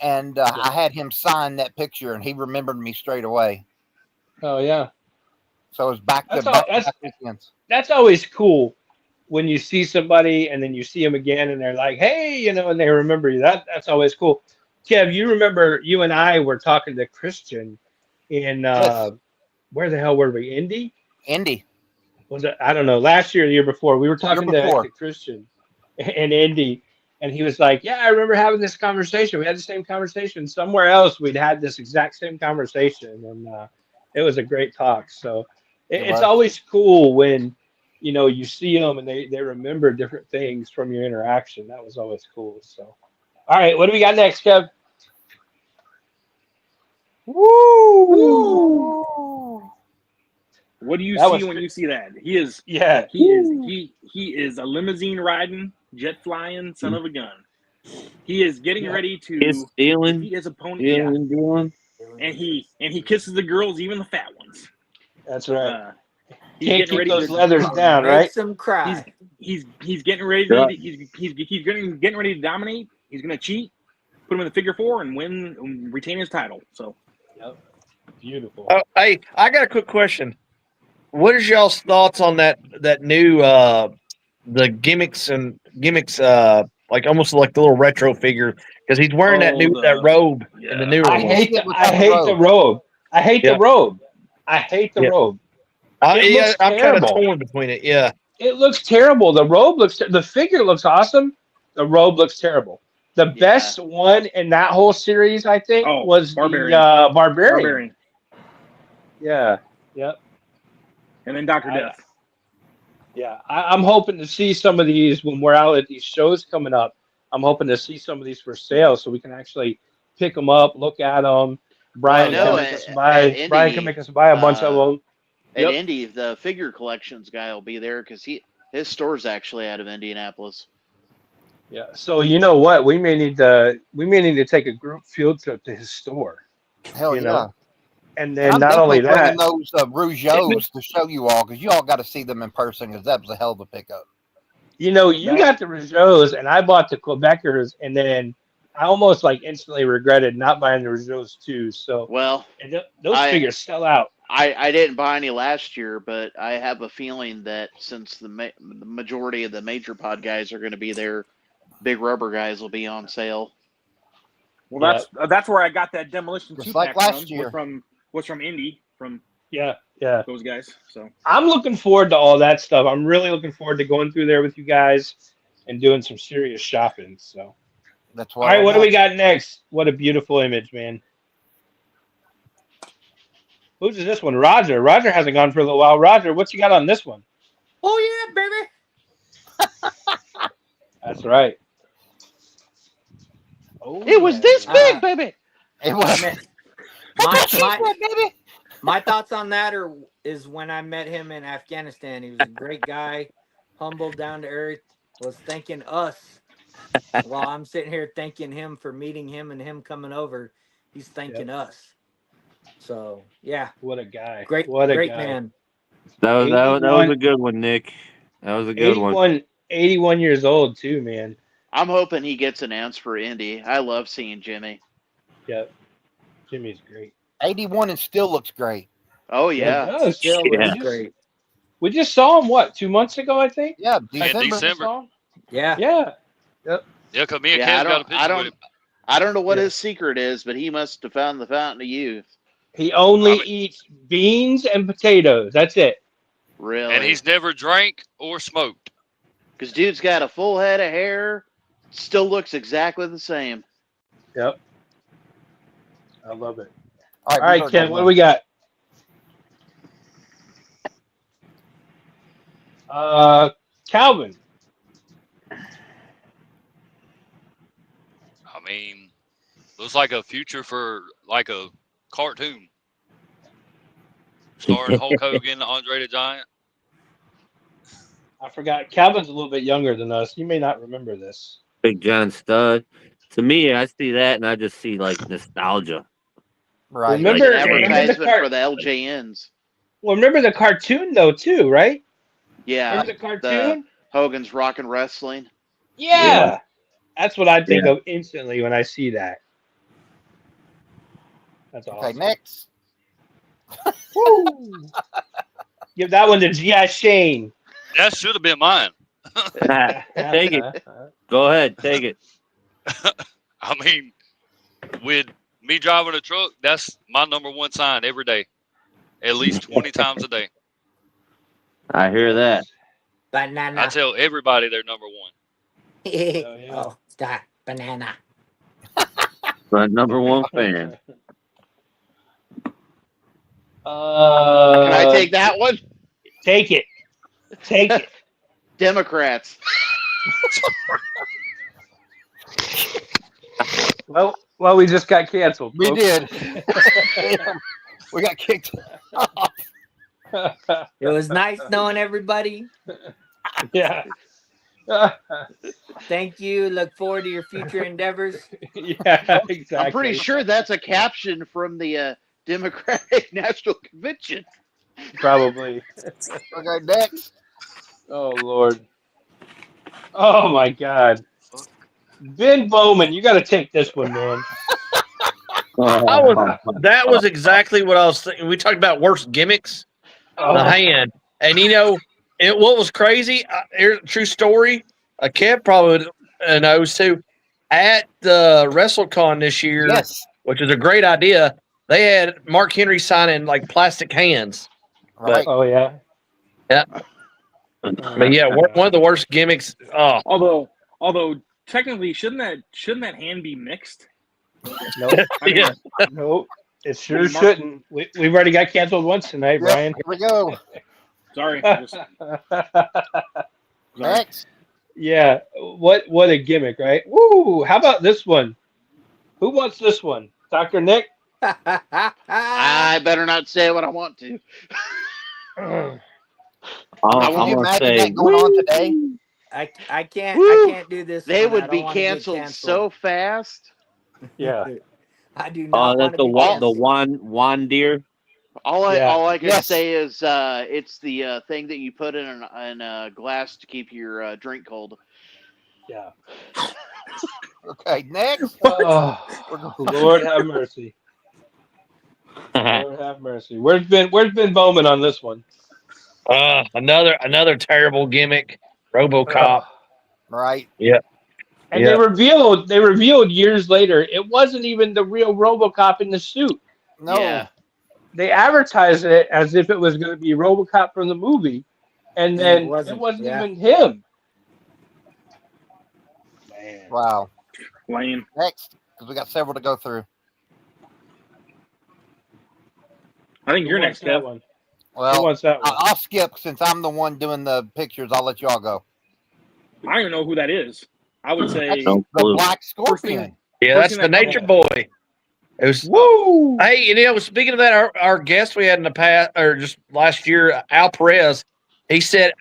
and I had him sign that picture, and he remembered me straight away. Oh, yeah. So it was back to That's back weekends. That's always cool when you see somebody and then you see them again and they're like, hey, and they remember you. That's always cool. Kev, you remember you and I were talking to Christian in where the hell were we? Indy? Indy. Was it? I don't know. Last year, or the year before, we were talking to Christian in Indy, And he was like, "Yeah, I remember having this conversation. We had the same conversation somewhere else. We'd had this exact same conversation, and it was a great talk." So It it's was. always cool when you see them and they remember different things from your interaction. That was always cool. So, all right, what do we got next, Kev? Woo! Ooh. What do you That see was when you see that? He is yeah. he is a limousine riding, jet flying son of a gun. He is getting ready He's to stealing, defeat his opponent. Yeah, stealing, doing. and he kisses the girls, even the fat ones. That's right. He's Can't getting keep ready those to leathers down, right? Makes them cry. he's getting ready Yeah. to getting ready to dominate. He's going to cheat, put him in the figure four, and win, and retain his title. So Yep. Beautiful. Hey, I got a quick question. What is y'all's thoughts on that new the gimmicks like almost like the little retro figure because he's wearing that robe in the newer I one. hate the robe. robe. I hate Yeah. the robe. I hate the Yeah. robe. It looks I'm kind of terrible. torn between it. Yeah. It looks terrible. The robe the figure looks awesome. The robe looks terrible. The best one in that whole series, I think, was Barbarian. the Barbarian. Yeah. Yep. And then Dr. Death. Yeah. I'm hoping to see some of these when we're out at these shows coming up. I'm hoping to see some of these for sale so we can actually pick them up, look at them. Brian can make us buy. Brian can make us buy a bunch of them. At Indy, the figure collections guy will be there because his store's actually out of Indianapolis. Yeah. So you know what? We may need to take a group field trip to his store. Hell yeah. And then I'm not only definitely that, bringing those Rougeaus to show you all because you all got to see them in person because that was a hell of a pickup. you got the Rougeaus and I bought the Quebecers, and then I almost like instantly regretted not buying the Rougeaus too. So those figures sell out. I didn't buy any last year, but I have a feeling that since the majority of the major pod guys are going to be there, big rubber guys will be on sale. Well, that's where I got that Demolition Just 2 like pack last year. was from Indy, from those guys. So I'm looking forward to all that stuff. I'm really looking forward to going through there with you guys and doing some serious shopping. So that's all right, what do we got next? What a beautiful image, man. Who's this one? Roger. Roger hasn't gone for a little while. Roger, what you got on this one? Oh yeah, baby. That's right. Oh, it was this big, baby. It was. My thoughts on that is when I met him in Afghanistan. He was a great guy, humble, down to earth. Was thanking us while I'm sitting here thanking him for meeting him and him coming over. He's thanking us. So yeah, what a guy! Great man. That was a good one, Nick. That was a good one. 81 years old too, man. I'm hoping he gets announced for Indy. I love seeing Jimmy. Yep, Jimmy's great. 81 and still looks great. Oh yeah, it still looks great. We just saw him 2 months ago, I think. Yeah, December. Yeah. Yep. Yeah, because me and Kev got a picture with him. I don't know what his secret is, but he must have found the fountain of youth. He only eats beans and potatoes. That's it. Really? And he's never drank or smoked. Because dude's got a full head of hair, still looks exactly the same. Yep. I love it. All right, Ken, what do we got? Calvin. I mean, looks like a future for like a cartoon. Starring Hulk Hogan, Andre the Giant. I forgot. Calvin's a little bit younger than us. You may not remember this. Big John Stud. To me, I see that and I just see like nostalgia. Right. Remember the advertisement for the LJNs. Well, remember the cartoon though too, right? Yeah. Remember the cartoon? Hogan's Rockin' Wrestling. Yeah. That's what I think of instantly when I see that. That's awesome. Okay, next. Woo. Give that one to G.I. Shane. That should have been mine. Take it. Go ahead, take it. I mean, with me driving a truck, that's my number one sign every day. At least 20 times a day. I hear that. Banana. I tell everybody they're number one. Oh, Banana. My number one fan. Can I take that one? Take it. Take it. Democrats. Well, we just got canceled. We folks. did. Damn, we got kicked off. It was nice knowing everybody. Yeah. Thank you. Look forward to your future endeavors. Yeah, exactly. I'm pretty sure that's a caption from the Democratic National Convention. Probably. Okay, next. Oh, Lord. Oh, my God. Ben Bowman, you got to take this one, man. That was exactly what I was thinking. We talked about worst gimmicks. Oh, The hand. And what was crazy? Here's a true story. Kev probably knows too. At the WrestleCon this year, Yes. which is a great idea, they had Mark Henry signing like plastic hands. Right. oh yeah. Yeah. But yeah, one of the worst gimmicks. Oh, Although technically, shouldn't that hand be mixed? Nope. I mean, yeah. Nope. It sure Mark- shouldn't. We've already got canceled once tonight, Yep, Brian. here we go. sorry. Sorry. Next. Yeah. What a gimmick, right? Woo! How about this one? Who wants this one? Dr. Nick? I better not say what I want to. Can I'm you gonna imagine say that going on today? I can't do this. They one. I would don't be wanna get canceled so fast. Yeah. I do not want that's to be the canceled. one deer. All I can Yes. say is it's the thing that you put in a glass to keep your drink cold. Yeah. Okay, next. Oh, Lord have mercy. Lord have mercy. Where's Ben Bowman on this one? Another terrible gimmick. RoboCop. Right. And Yeah. they revealed years later it wasn't even the real RoboCop in the suit. No. Yeah. They advertised it as if it was going to be RoboCop from the movie, and then it wasn't yeah. even him. Man. Wow. Lame. Next, because we got several to go through. I think Who you're wants next, that Kev. one? Who Well, wants that one? I'll skip since I'm the one doing the pictures. I'll let y'all go. I don't even know who that is. I would say No The clue. Black First thing- Scorpion. Yeah, First that's thing the that Nature comes- Boy. It was. Woo! Hey, speaking of that, our guest we had in the past, or just last year, Al Perez, he said,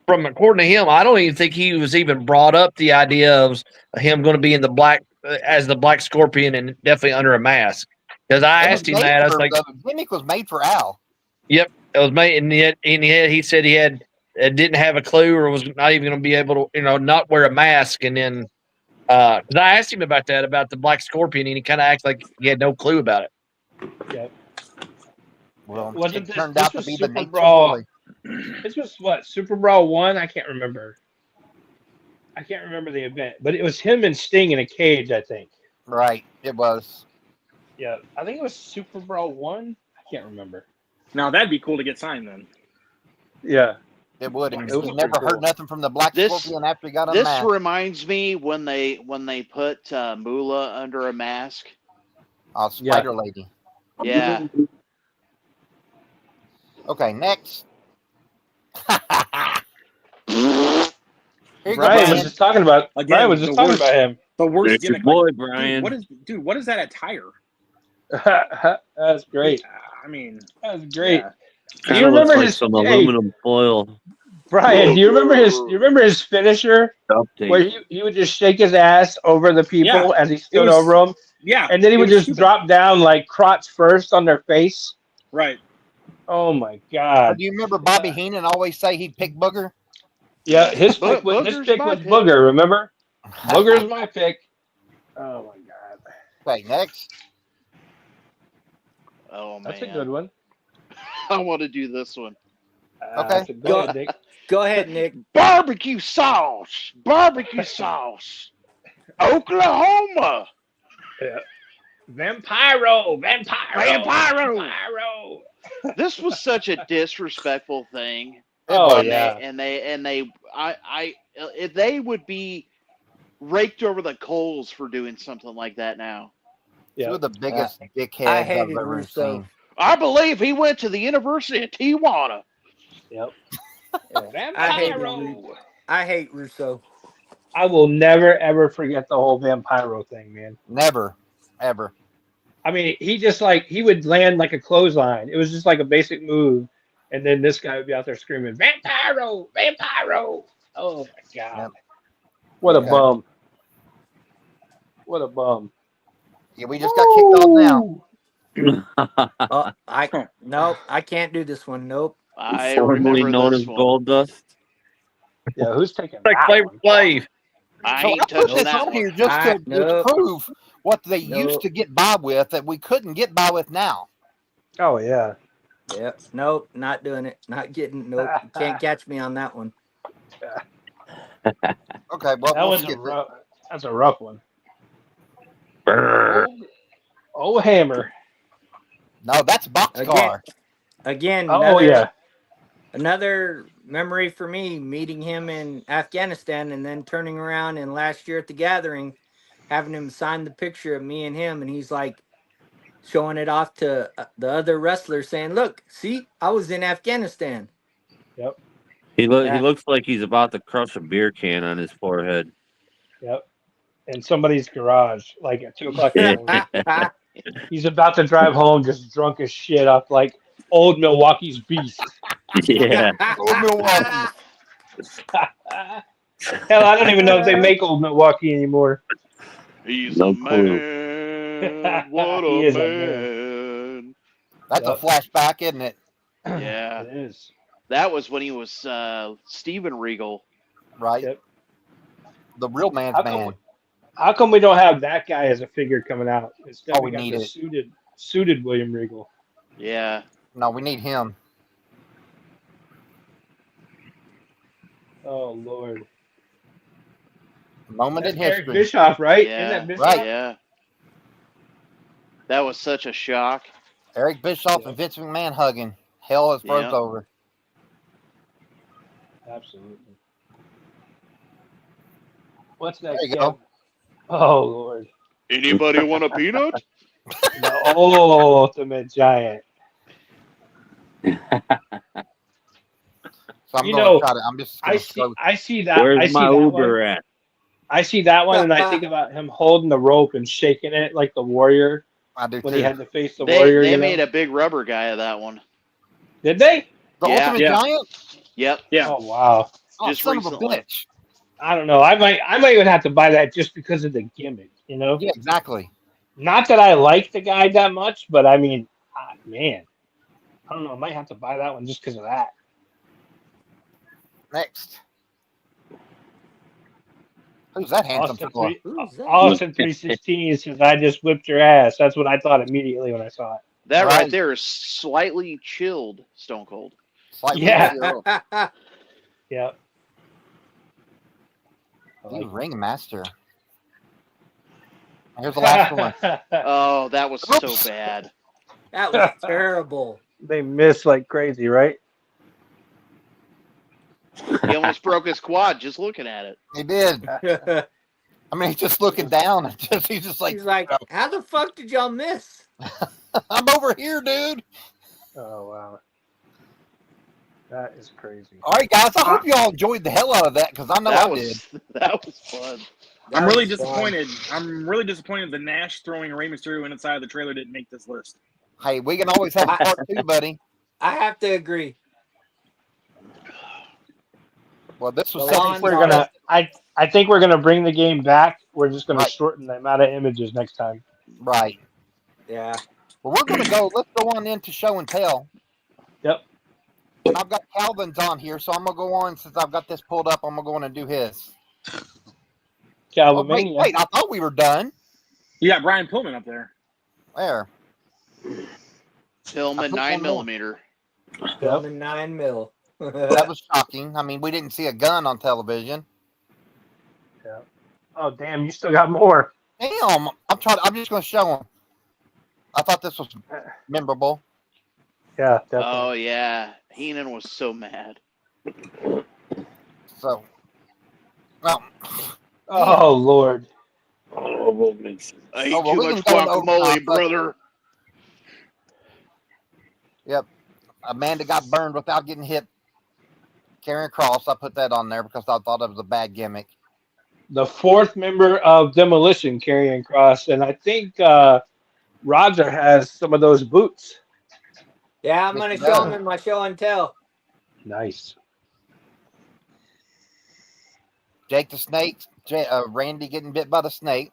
from according to him, I don't even think he was even brought up the idea of him going to be in the as the Black Scorpion and definitely under a mask. Because I It was asked him made that, I was for- like, the gimmick was made for Al. "Yep, it was made," and yet he said he didn't have a clue or was not even going to be able to, not wear a mask, and then. Because I asked him about the Black Scorpion, and he kind of acted like he had no clue about it. Yep. Well, Wasn't it this- turned this out to was be Super the Nature Brawl? Boy. This was what, Super Brawl 1? I can't remember. I can't remember the event, but it was him and Sting in a cage, I think. Right. It was. Yeah, I think it was Super Brawl 1. I can't remember. Now that'd be cool to get signed then. Yeah. It would. And It was he never pretty heard cool. nothing from the Black This- Scorpion after he got This unmasked. reminds me when they put Moolah under a mask. Oh, Spider Lady. Yeah. Okay, next. Here you go, Brian was Brian. just talking about. Again, Brian was just the talking worst- about him. The worst There's your gimmick. boy, like, Brian. what is that attire? That's great. I mean, That's great. yeah. Do you Kinda looks remember like his some hey, aluminum foil Brian? Do you remember his finisher duct tape? where he would just shake his ass over the people as he stood was- over them, Yeah. and then he it would was just stupid. drop down like crotch first on their face. Right. Oh my Or god! do you remember Bobby Heenan always say he'd pick Booger? Yeah, his Bo- pick was Booger's my pick. Booger. Remember, Booger's my pick. Oh my god, Okay, next. Oh man. that's a good one. I want to do this one. Okay. Go ahead, Nick. Go ahead, Nick. Barbecue sauce. Barbecue sauce. Oklahoma. Vampiro. Vampiro. This was such a disrespectful thing. Oh And yeah. they if they would be raked over the coals for doing something like that now. Yeah. Two of the biggest I dickheads I've hated ever Russo. seen. I believe he went to the University of Tijuana. Yep. Yeah. I hate Russo. I will never ever forget the whole Vampiro thing, man. Never, ever. I mean, he would land like a clothesline. It was just like a basic move, and then this guy would be out there screaming, "Vampiro, Vampiro!" Oh my god, Yep. what a Okay. bum! What a bum! Yeah, we just got kicked off now. Oh, nope. I can't do this one. Nope. I Formerly remember known this as one. Gold Dust. Yeah, who's taking Like that Flavor one? Flav. I So I ain't put touching this that on here one. just to Nope. prove what they used Nope. to get by with that we couldn't get by with now. Oh yeah. Yep. Nope. Not doing it. Not getting. Nope. You can't catch me on that one. Okay, well, That we'll one's skip it. that's a rough one. Brr. Oh Hammer. No, that's Boxcar. Again. Oh yeah. Another memory for me, meeting him in Afghanistan and then turning around and last year at the gathering, having him sign the picture of me and him, and he's like showing it off to the other wrestlers, saying, "Look, see, I was in Afghanistan." Yep. He Yeah. looks like he's about to crush a beer can on his forehead. Yep. In somebody's garage, like at 2:00 in the morning. Yeah. He's about to drive home, just drunk as shit off like old Milwaukee's Beast. Yeah. Old Milwaukee. Hell, I don't even know if they make old Milwaukee anymore. He's No a clue. man. What He a is a man. That's Yep. a flashback, isn't it? Yeah. It is. That was when he was Steven Regal. Right? Yep. The real man's man. How come we don't have that guy as a figure coming out? Instead, Oh, we we got need the it. suited William Regal. Yeah. No, we need him. Oh Lord. Moment That's in Eric history. Bischoff, right? Yeah. Isn't that Bischoff? Right. Yeah. That was such a shock. Eric Bischoff Yeah. and Vince McMahon hugging. Hell has froze Yeah. over. Absolutely. What's next? There you go. Oh Lord. Anybody want a peanut? The ultimate giant. So I'm You going know, to try to. I'm just going to scroll. I see that. Where's I see my that Uber one. at? I see that one, and I think about him holding the rope and shaking it like the Warrior I do when too. he had to face the They Warrior. they you know? made a big rubber guy of that one. Did they? The Yeah. Ultimate Yeah. Giant? Yeah. Oh wow. Oh, Just son recently. of a bitch. I don't know. I might even have to buy that just because of the gimmick. You know. Yeah, exactly. Not that I like the guy that much, but I mean, man, I don't know. I might have to buy that one just because of that. Next. Who's that handsome fella? Who's that? Austin 316 says, "I just whipped your ass." That's what I thought immediately when I saw it. That right Right. there is slightly chilled Stone Cold. Slightly Yeah. chill. Yeah. You ringmaster. Here's the last one. Oh, that was so Oops. bad. That was terrible. They miss like crazy, right? He almost broke his quad just looking at it. He did. I mean, he's just looking down. He's just like, He's like, "How the fuck did y'all miss?" I'm over here, dude. Oh wow, that is crazy. All right, guys. I hope y'all enjoyed the hell out of that because I know that I was did. that was fun. I'm really was fun. disappointed. I'm really disappointed that Nash throwing Rey Mysterio inside the trailer didn't make this list. Hey, we can always have a part two, buddy. I have to agree. Well, this was Well, something We're gonna. I think we're gonna bring the game back. We're just gonna Right. shorten the amount of images next time. right. Yeah. Well, we're gonna go. Let's go on into show and tell. Yep. And I've got Calvin's on here, so I'm gonna go on since I've got this pulled up. I'm gonna go on and do his. Oh, wait, Calvamania. wait! I thought we were done. You got Brian Pillman up there. There. Film I at put 9 one more. millimeter. Filming 9 mil. That was shocking. I mean, we didn't see a gun on television. Oh damn! You still got more. Damn! I'm just gonna show them. I thought this was memorable. Yeah, definitely. Oh yeah, Heenan was so mad. So, well, Oh Lord. Oh, I Oh eat well, too we can much go in overtime. guacamole, But brother. yep, Amanda got burned without getting hit carrying across. I put that on there because I thought it was a bad gimmick. The fourth member of Demolition carrying cross, and I think Roger has some of those boots. Yeah, I'm Yes, gonna he show does. him in my show and tell. Nice. Jake the Snake, Randy getting bit by the snake.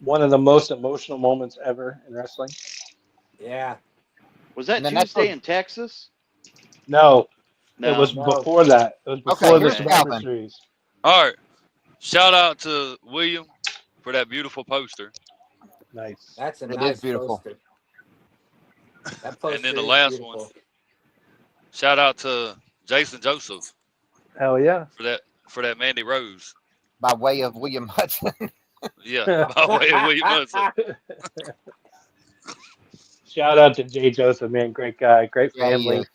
One of the most emotional moments ever in wrestling. Yeah. Was that And then that's where, Tuesday in Texas? No, it No. was No. before that. It was okay, before the here's Okay. Survivor Calvin. Series. All right. Shout out to William for that beautiful poster. Nice. That's a It is nice beautiful. poster. That And then poster the is last one, beautiful. shout out to Jason Joseph Hell yeah. for that Mandy Rose. By way of William Hudson. Yeah, by way of William Hudson. Shout out to Jay Joseph, man. Great guy, great Yeah, he family, is.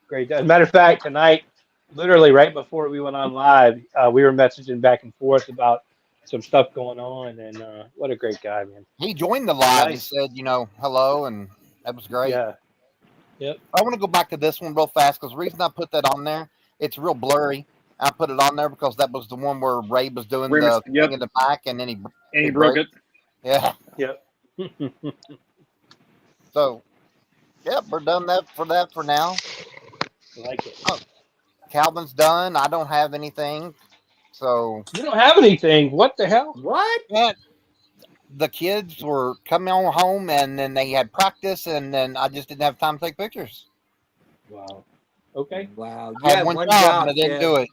great. As a matter of fact, tonight, literally right before we went on live, we were messaging back and forth about some stuff going on, and what a great guy, man. He joined the live and Nice. said, hello, and that was great. Yeah. Yep. I want to go back to this one real fast because the reason I put that on there, it's real blurry. I put it on there because that was the one where Ray was doing the Yep. thing in the back, and then And he broke break. it. Yeah. Yep. So, yep, we're done for now. Like it. Oh, Calvin's done. I don't have anything. So You don't have anything. What the hell? What? yeah, the kids were coming on home, and then they had practice, and then I just didn't have time to take pictures. Wow. Okay. Wow. I You had had one one job, job, and I didn't Kev. do it.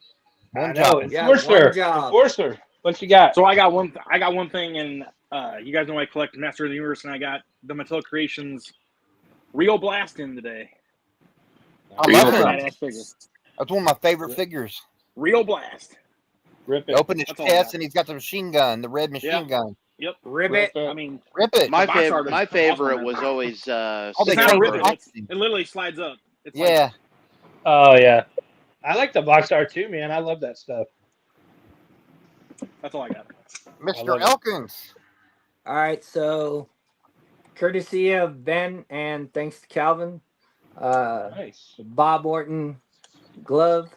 I One know. job. Yeah, one Enforcer. job. Enforcer. What you got? So I got one thing, and you guys know I collect Master of the Universe, and I got the Mattel Creations Rio Blast in today. I Rio love him. Blast. Badass figure. That's one of my favorite figures. Rio Blast. Rip You it. open his That's all I chest, got. and he's got the machine gun, the red machine Yeah. gun. Yep. Ribbit. Rip it. I mean, Rip it. My box art favorite. is My favorite awesome. was always. they It's not a changed ribbon. the Silver. It literally slides up. It's Yeah. Oh yeah. I like the box art too, man. I love that stuff. That's all I got. Mr. love it. Elkins. All right, so courtesy of Ben and thanks to Calvin, Nice. Bob Orton glove.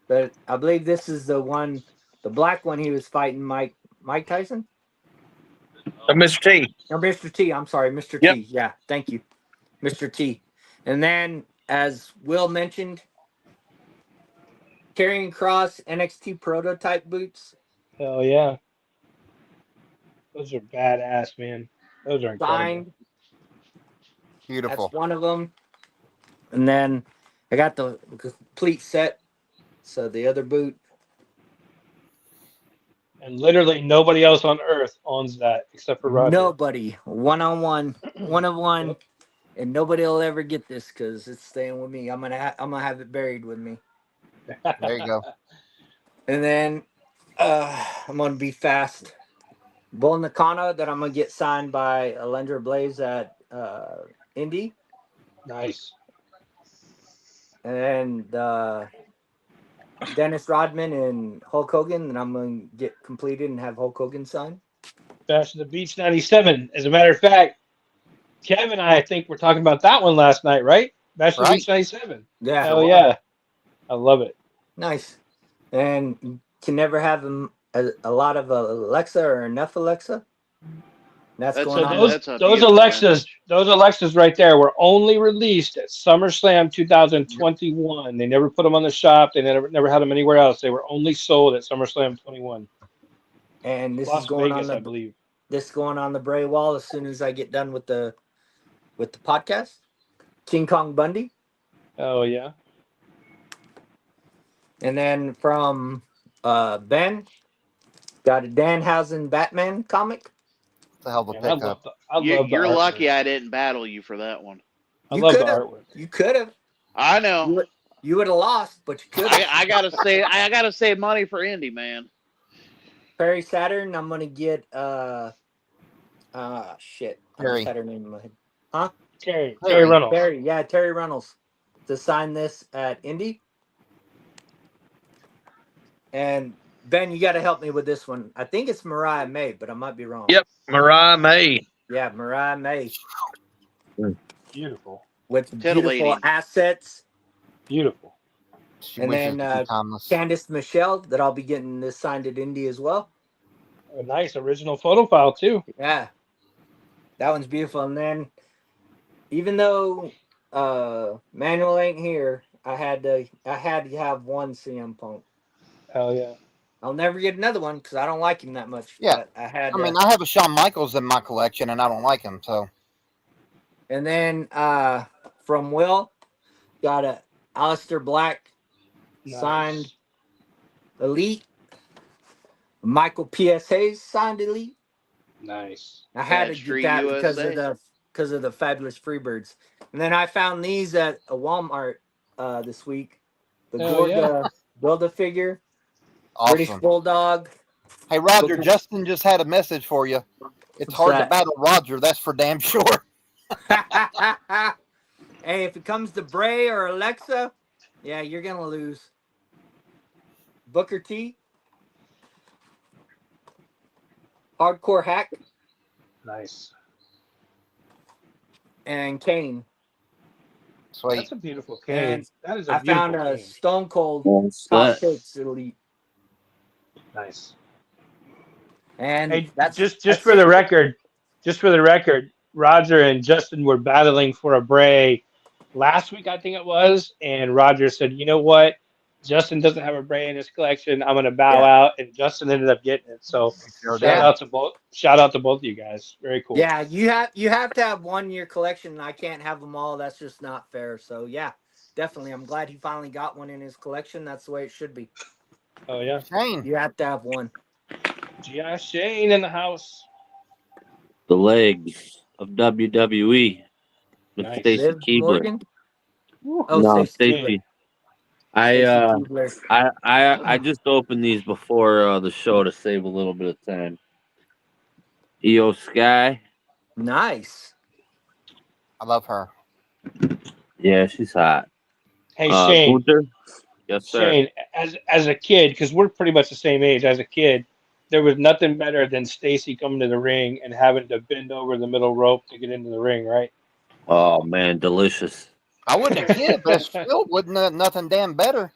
But I believe this is the one, the black one he was fighting Mike Tyson? Mr. T. No, Mr. T. I'm sorry, Mr. Yep. T. Yeah, thank you, Mr. T. And then, as Will mentioned, carrying cross NXT prototype boots. Hell yeah. Those are badass, man. Those are incredible. Signed. Beautiful. That's one of them. And then I got the complete set. So the other boot. And literally nobody else on earth owns that except for Roger. Nobody. One on one. One of one. Yep. And nobody will ever get this because it's staying with me. I'm gonna have it buried with me. There you go. And then I'm gonna be fast. Bull Nakano that I'm gonna get signed by Alendra Blaze at Indy. Nice. And Dennis Rodman and Hulk Hogan, and I'm going to get completed and have Hulk Hogan sign. Bash of the Beach 97. As a matter of fact, Kevin and I think we're talking about that one last night, right? Bash of the Right. Beach 97. Yeah. Hell yeah. I love it. Nice. And you can never have a lot of Alexa or enough Alexa. That's That's going a- on. that's a Those beautiful Alexas right there were only released at SummerSlam 2021. They never put them on the shop. They never had them anywhere else. They were only sold at SummerSlam 21. And this Las is going Vegas, I on believe. this going on the Bray Wall as soon as I get done with the podcast. King Kong Bundy. Oh yeah. And then from Ben, got a Danhausen Batman comic. It's a hell of a Man, I pickup. love the You're artwork. lucky I didn't battle you for that one. I You love the could've. artwork. You could have. I know. You would have lost, but you could have. I gotta save money for Indy, man. Perry Saturn, I'm gonna get shit. I Terry. just had her name in my head. Huh? Terry Terry. Reynolds. Terry Reynolds to sign this at Indy. And Ben, you got to help me with this one. I think it's Mariah May, but I might be wrong. Yep, Mariah May. Yeah, Mariah May Beautiful. with beautiful Titillating. assets. Beautiful. She And wishes then to be timeless. Candice Michelle, that I'll be getting this signed at Indy as well. A nice original photo file too. Yeah, that one's beautiful. And then, even though Manuel ain't here, I had to have one CM Punk. Hell yeah. I'll never get another one because I don't like him that much. Yeah. But I had. I mean, I have a Shawn Michaels in my collection, and I don't like him. So And then from Will, got a Alistair Black signed Nice. Elite. Michael P.S. Hayes signed Elite. Nice. I had Bad to Street get that USA. because of the fabulous Freebirds. And then I found these at a Walmart this week. The Hell yeah. Gorga Build-A-Figure, British awesome. Bulldog. Hey, Roger, Booker- Justin just had a message for you. It's What's hard that? to battle Roger. That's for damn sure. Hey, if it comes to Bray or Alexa, yeah, you're gonna lose. Booker T, Hardcore Hack, Nice. and Kane. Sweet. That's a beautiful cane. And That is a I beautiful found a cane. Stone Cold What's Top that? Picks Elite. Nice. And Hey, that's just for the record, Roger and Justin were battling for a Bray last week, I think it was, and Roger said, "You know what? Justin doesn't have a Bray in his collection. I'm going to bow out," and Justin ended up getting it. So Sure shout did. out to both. Shout out to both of you guys. Very cool. Yeah, you have to have one in your collection, and I can't have them all. That's just not fair. So yeah, definitely. I'm glad he finally got one in his collection. That's the way it should be. Oh yeah. Shane. You have to have one. G.I. Shane in the house. The legs of WWE with Nice. Stacy Liv Keebler. Morgan. Oh, No, Stacey Keebler. Stacy. Stacey I Keebler. I just opened these before the show to save a little bit of time. EO Sky. Nice. I love her. Yeah, she's hot. Hey Shane. Gunther? Yes, sir. Shane, as a kid, because we're pretty much the same age. As a kid, there was nothing better than Stacy coming to the ring and having to bend over the middle rope to get into the ring, right? Oh man, delicious. I wasn't a kid, but still wasn't nothing damn better.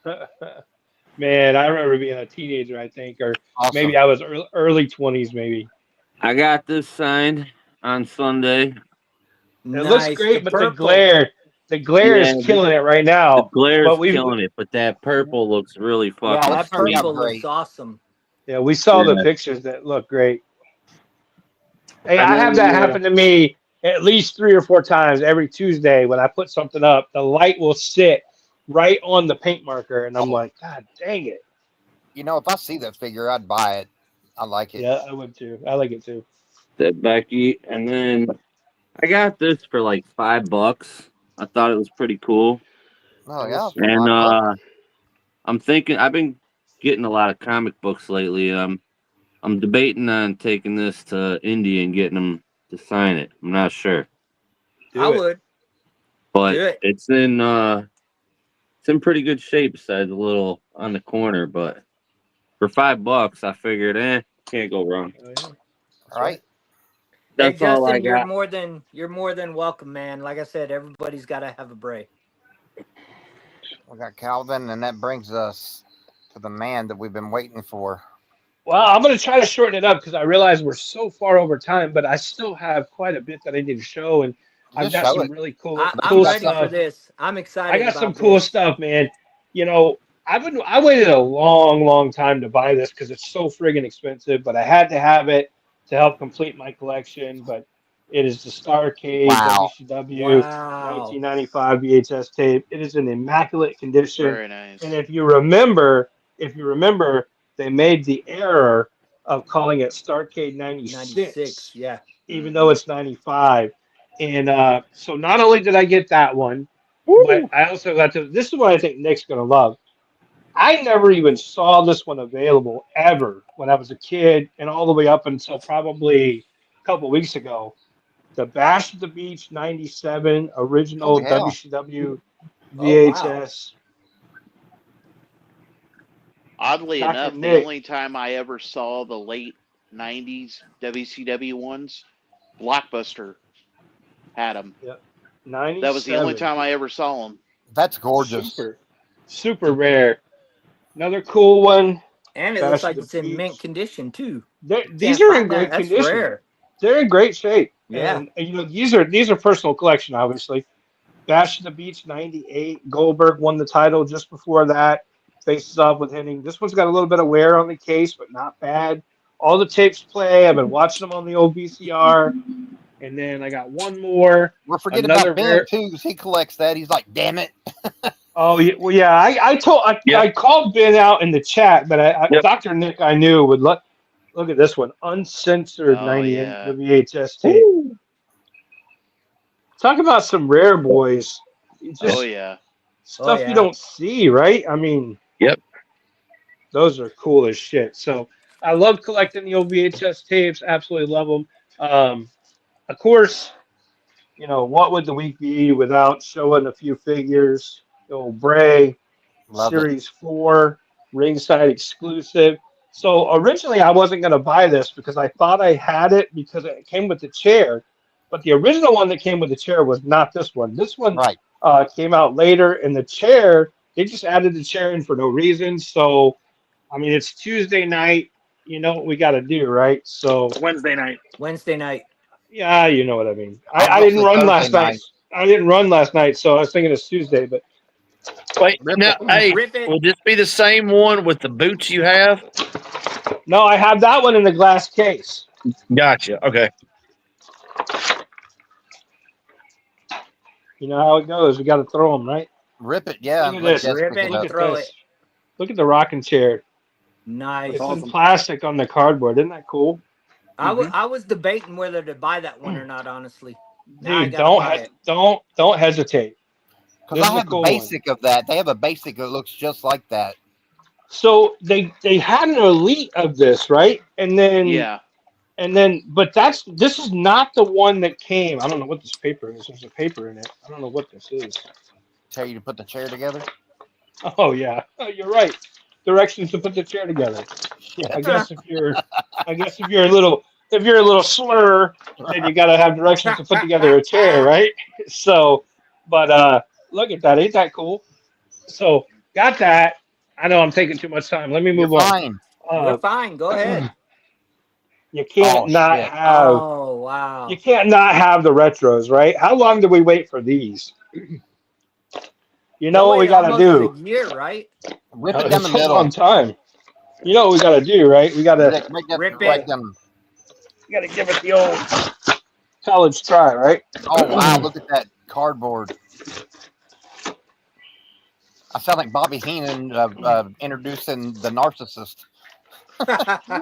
Man, I remember being a teenager, I think, or Awesome. maybe I was early 20s, maybe. I got this signed on Sunday. It looks Nice. great, The but the purple. glare Yeah, is killing it right The now. glare's But killing it, but that purple looks really Yeah, fucking that turned out purple great. looks awesome. Yeah, we saw the Yeah. pictures that look great. Hey, And I have then, that happen to me at least 3 or 4 times every Tuesday when I put something up. The light will sit right on the paint marker, and I'm like, God dang it. You know, if I see that figure, I'd buy it. I like it. Yeah, I would too. I like it too. that Becky, and then I got this for like $5. I thought it was pretty cool. Oh yeah. And $5. I'm thinking I've been getting a lot of comic books lately. I'm debating on taking this to Indy and getting them to sign it. I'm not sure, I would. but Do it. it's in pretty good shape. Besides a little on the corner, but for $5, I figured, can't go wrong. Oh, yeah. All right. Hey That's all I Justin, you're got. more than welcome, man. Like I said, everybody's got to have a Bray. We got Calvin, and that brings us to the man that we've been waiting for. Well, I'm going to try to shorten it up because I realize we're so far over time, but I still have quite a bit that I need to show, and I've Just got show some it. really cool I'm ready stuff. for this. I'm excited. I got about some cool this. stuff, man. You know, I waited a long time to buy this because it's so friggin' expensive, but I had to have it to help complete my collection. But it is the Starrcade Wow. WCW Wow. 1995 VHS tape. It is in immaculate condition. Very nice. And if you remember, they made the error of calling it Starrcade 96, Yeah. even though it's 95. And so not only did I get that one, but I also got to. This is what I think Nick's gonna love. I never even saw this one available ever when I was a kid, and all the way up until probably a couple weeks ago. The Bash at the Beach '97 original Holy hell. WCW Oh, wow. VHS. Oddly Dr. enough, the Nick. only time I ever saw the late '90s WCW ones, Blockbuster had them. Yep. That was the only 97. time I ever saw them. That's gorgeous. Super rare. Another cool one. And it Bash looks of like the it's in mint Beach. condition too. These Can't are in find that. great That's condition. rare. They're in great shape. Yeah. And you know, these are personal collection, obviously. Bash of the Beach '98. Goldberg won the title just before that. Faces off with Hennig. This one's got a little bit of wear on the case, but not bad. All the tapes play. I've been watching them on the old VCR. And then I got one more. We're forgetting Another about Ben rare. too, because he collects that. He's like, damn it. Oh yeah, well yeah. I called Ben out in the chat, but Yep. Dr. Nick I knew would look at this one, uncensored Oh, 98 yeah. the VHS tape. Woo. Talk about some rare boys. It's Oh just yeah. stuff yeah. you don't see, right? I mean, Yep. those are cool as shit. So I love collecting the old VHS tapes. Absolutely love them. Of course, you know, what would the week be without showing a few figures? The old Bray, Love it. Series 4, ringside exclusive. So originally I wasn't going to buy this because I thought I had it because it came with the chair. But the original one that came with the chair was not this one. This one Right. came out later, and the chair, they just added the chair in for no reason. So, I mean, it's Tuesday night. You know what we got to do, right? So, Wednesday night. Wednesday night. yeah, you know what I mean. I I was didn't gonna say run Thursday last night. night. I didn't run last night, so I was thinking it's Tuesday. But Wait, Rip now, it. hey, Rip it. will this be the same one with the boots you have? no, I have that one in the glass case. Gotcha. Okay. You know how it goes. We got to throw them, right? Rip it. Yeah. Look at Let this. Jess Rip pick it it and up. throw this. it. Look at the rocking chair. Nice. It's awesome. in plastic on the cardboard. Isn't that cool? I was debating whether to buy that one or not. Honestly, now I Dude, gotta buy it. don't hesitate. Because This I is a have cool the one. basic of that. They have a basic that looks just like that. So they had an elite of this, right? And then Yeah. but this is not the one that came. I don't know what this paper is. There's a paper in it. I don't know what this is. Tell you to put the chair together. Oh yeah. Oh, you're right. Directions to put the chair together. I Shit. guess if you're a little slur, then you got to have directions to put together a chair, right? So, but look at that, ain't that cool? So got that. I know I'm taking too much time. Let me You're move on. fine. You're fine. Go ahead. You can't Oh, not shit. have Oh wow. you can't not have the retros, right? How long do we wait for these? You know Y'all what we waited got to almost do? a year, right? Rip it down It's the a long middle. time. You know what we got to do, right? We got to Make that Rip right it. down. give it the old college try, right? Oh wow! Look at that cardboard. I sound like Bobby Heenan introducing the narcissist.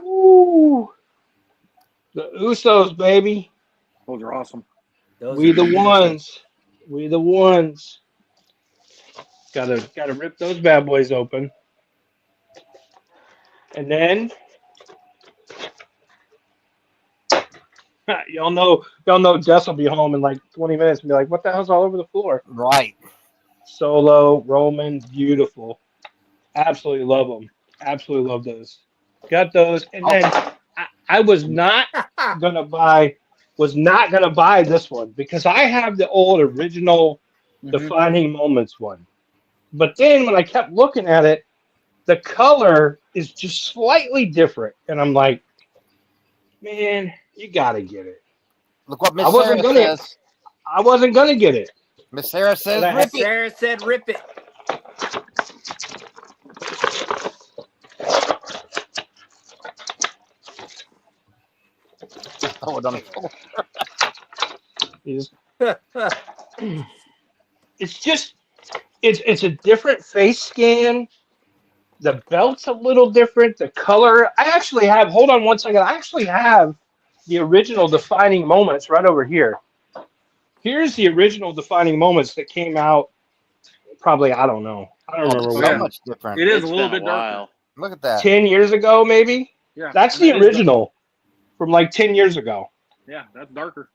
Ooh. The Usos, baby. Those are awesome. Those We are the beautiful. ones. We the ones. Gotta rip those bad boys open. And then y'all know Jess will be home in like 20 minutes and be like, what the hell's all over the floor? Right. Solo, Roman, beautiful. Absolutely love them. Absolutely love those. Got those. And then I was not gonna buy this one because I have the old original Defining Moments one. But then when I kept looking at it, the color is just slightly different. And I'm like, man, you gotta get it. Look what Miss I wasn't Sarah gonna says. I wasn't gonna get it. Miss Sarah says, And I "Rip it." Sarah said, "Rip it." Throw it on the floor. It's just it's a different face scan. The belt's a little different. The color. I actually have. Hold on one second. I actually have the original Defining Moments right over here. Here's the original Defining Moments that came out. Probably I don't know. I don't remember. So yeah. much different. It is It's a little been bit a darker. while. Look at that. 10 years ago, maybe. Yeah. That's and the that is original from like 10 years ago. yeah, that's darker.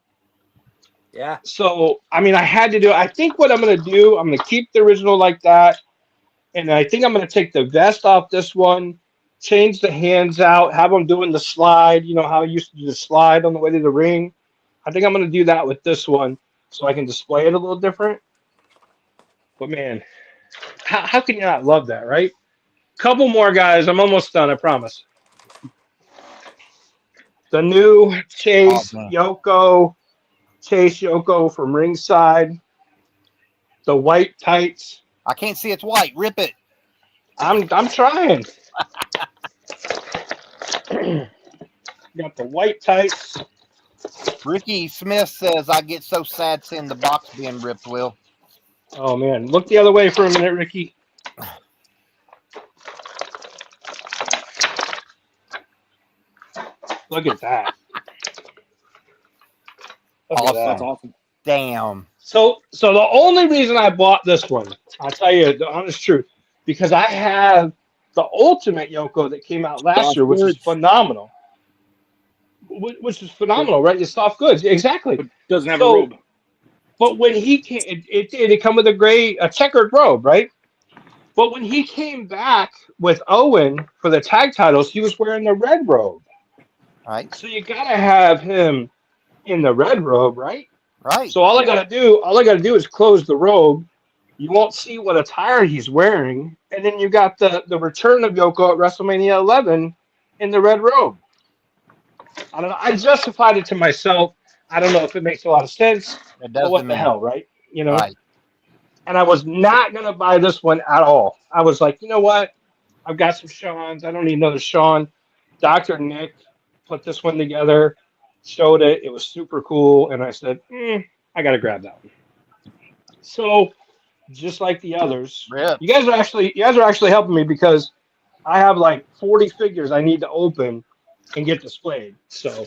Yeah. So, I mean, I had to do it. I think what I'm going to do, I'm going to keep the original like that. And I think I'm going to take the vest off this one, change the hands out, have them doing the slide. You know how I used to do the slide on the way to the ring. I think I'm going to do that with this one so I can display it a little different. But man, how can you not love that, right? Couple more, guys. I'm almost done, I promise. The new Oh, Chase man. Yoko from ringside. The white tights. I can't see it's white. Rip it. I'm trying. Got the white tights. Ricky Smith says, I get so sad seeing the box being ripped, Will. Oh man, look the other way for a minute, Ricky. Look at that. Look at Awesome. that. That's awesome. Damn. So the only reason I bought this one, I'll tell you the honest truth, because I have the Ultimate Yoko that came out last Soft year, which is goods. phenomenal. Which is phenomenal, right? It's soft goods, exactly. But doesn't have So- a robe. But when he came, it come with a checkered robe, right? But when he came back with Owen for the tag titles, he was wearing the red robe. Right? So you gotta have him in the red robe, right? Right. So all I gotta do is close the robe. You won't see what attire he's wearing, and then you got the return of Yoko at WrestleMania 11 in the red robe. I don't know. I justified it to myself. I don't know if it makes a lot of sense, It but does what to the me. hell, right? You know. Right. And I was not gonna buy this one at all. I was like, you know what? I've got some Sean's. I don't need another Sean. Dr. Nick put this one together, showed it. It was super cool, and I said, I gotta grab that one. So, just like the others, Rip. you guys are actually helping me because I have like 40 figures I need to open and get displayed. So,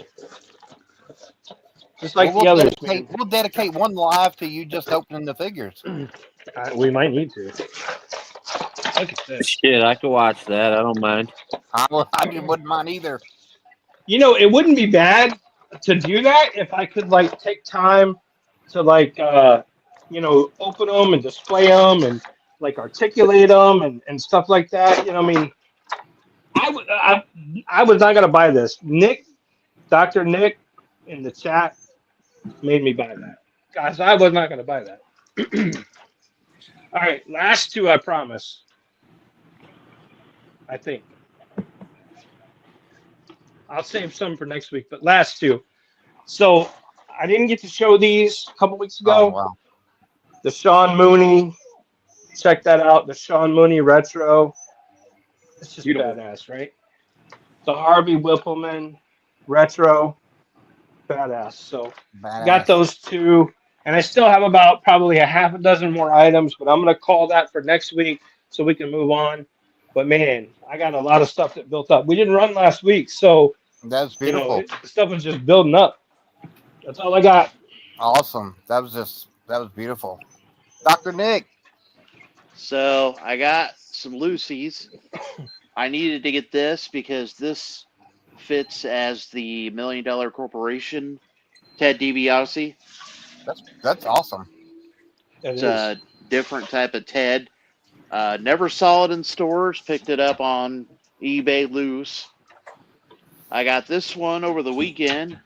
just like Well, the others, man. we'll dedicate one live to you just opening the figures. We might need to. Look at this. Shit, I could watch that. I don't mind. I wouldn't mind either. You know, it wouldn't be bad to do that if I could like take time to like open them and display them and like articulate them and stuff like that. You know, I mean, I was not gonna buy this. Dr. Nick in the chat made me buy that. Guys, I was not gonna buy that. All right, last two, I promise. I think. I'll save some for next week, but last two. So I didn't get to show these a couple weeks ago. Oh, wow. The Sean Mooney. Check that out. The Sean Mooney retro. It's just Beautiful. badass, right? The Harvey Whippleman retro. Badass. So Badass. got those two. And I still have about probably a half a dozen more items, but I'm going to call that for next week so we can move on. But man, I got a lot of stuff that built up. We didn't run last week, so That's beautiful. stuff was just building up. That's all I got. Awesome. That was beautiful. Dr. Nick. So I got some Lucy's. I needed to get this because this fits as the $1 Million Corporation Ted DiBiase. That's awesome. It's a different type of Ted. Never saw it in stores. Picked it up on eBay loose. I got this one over the weekend.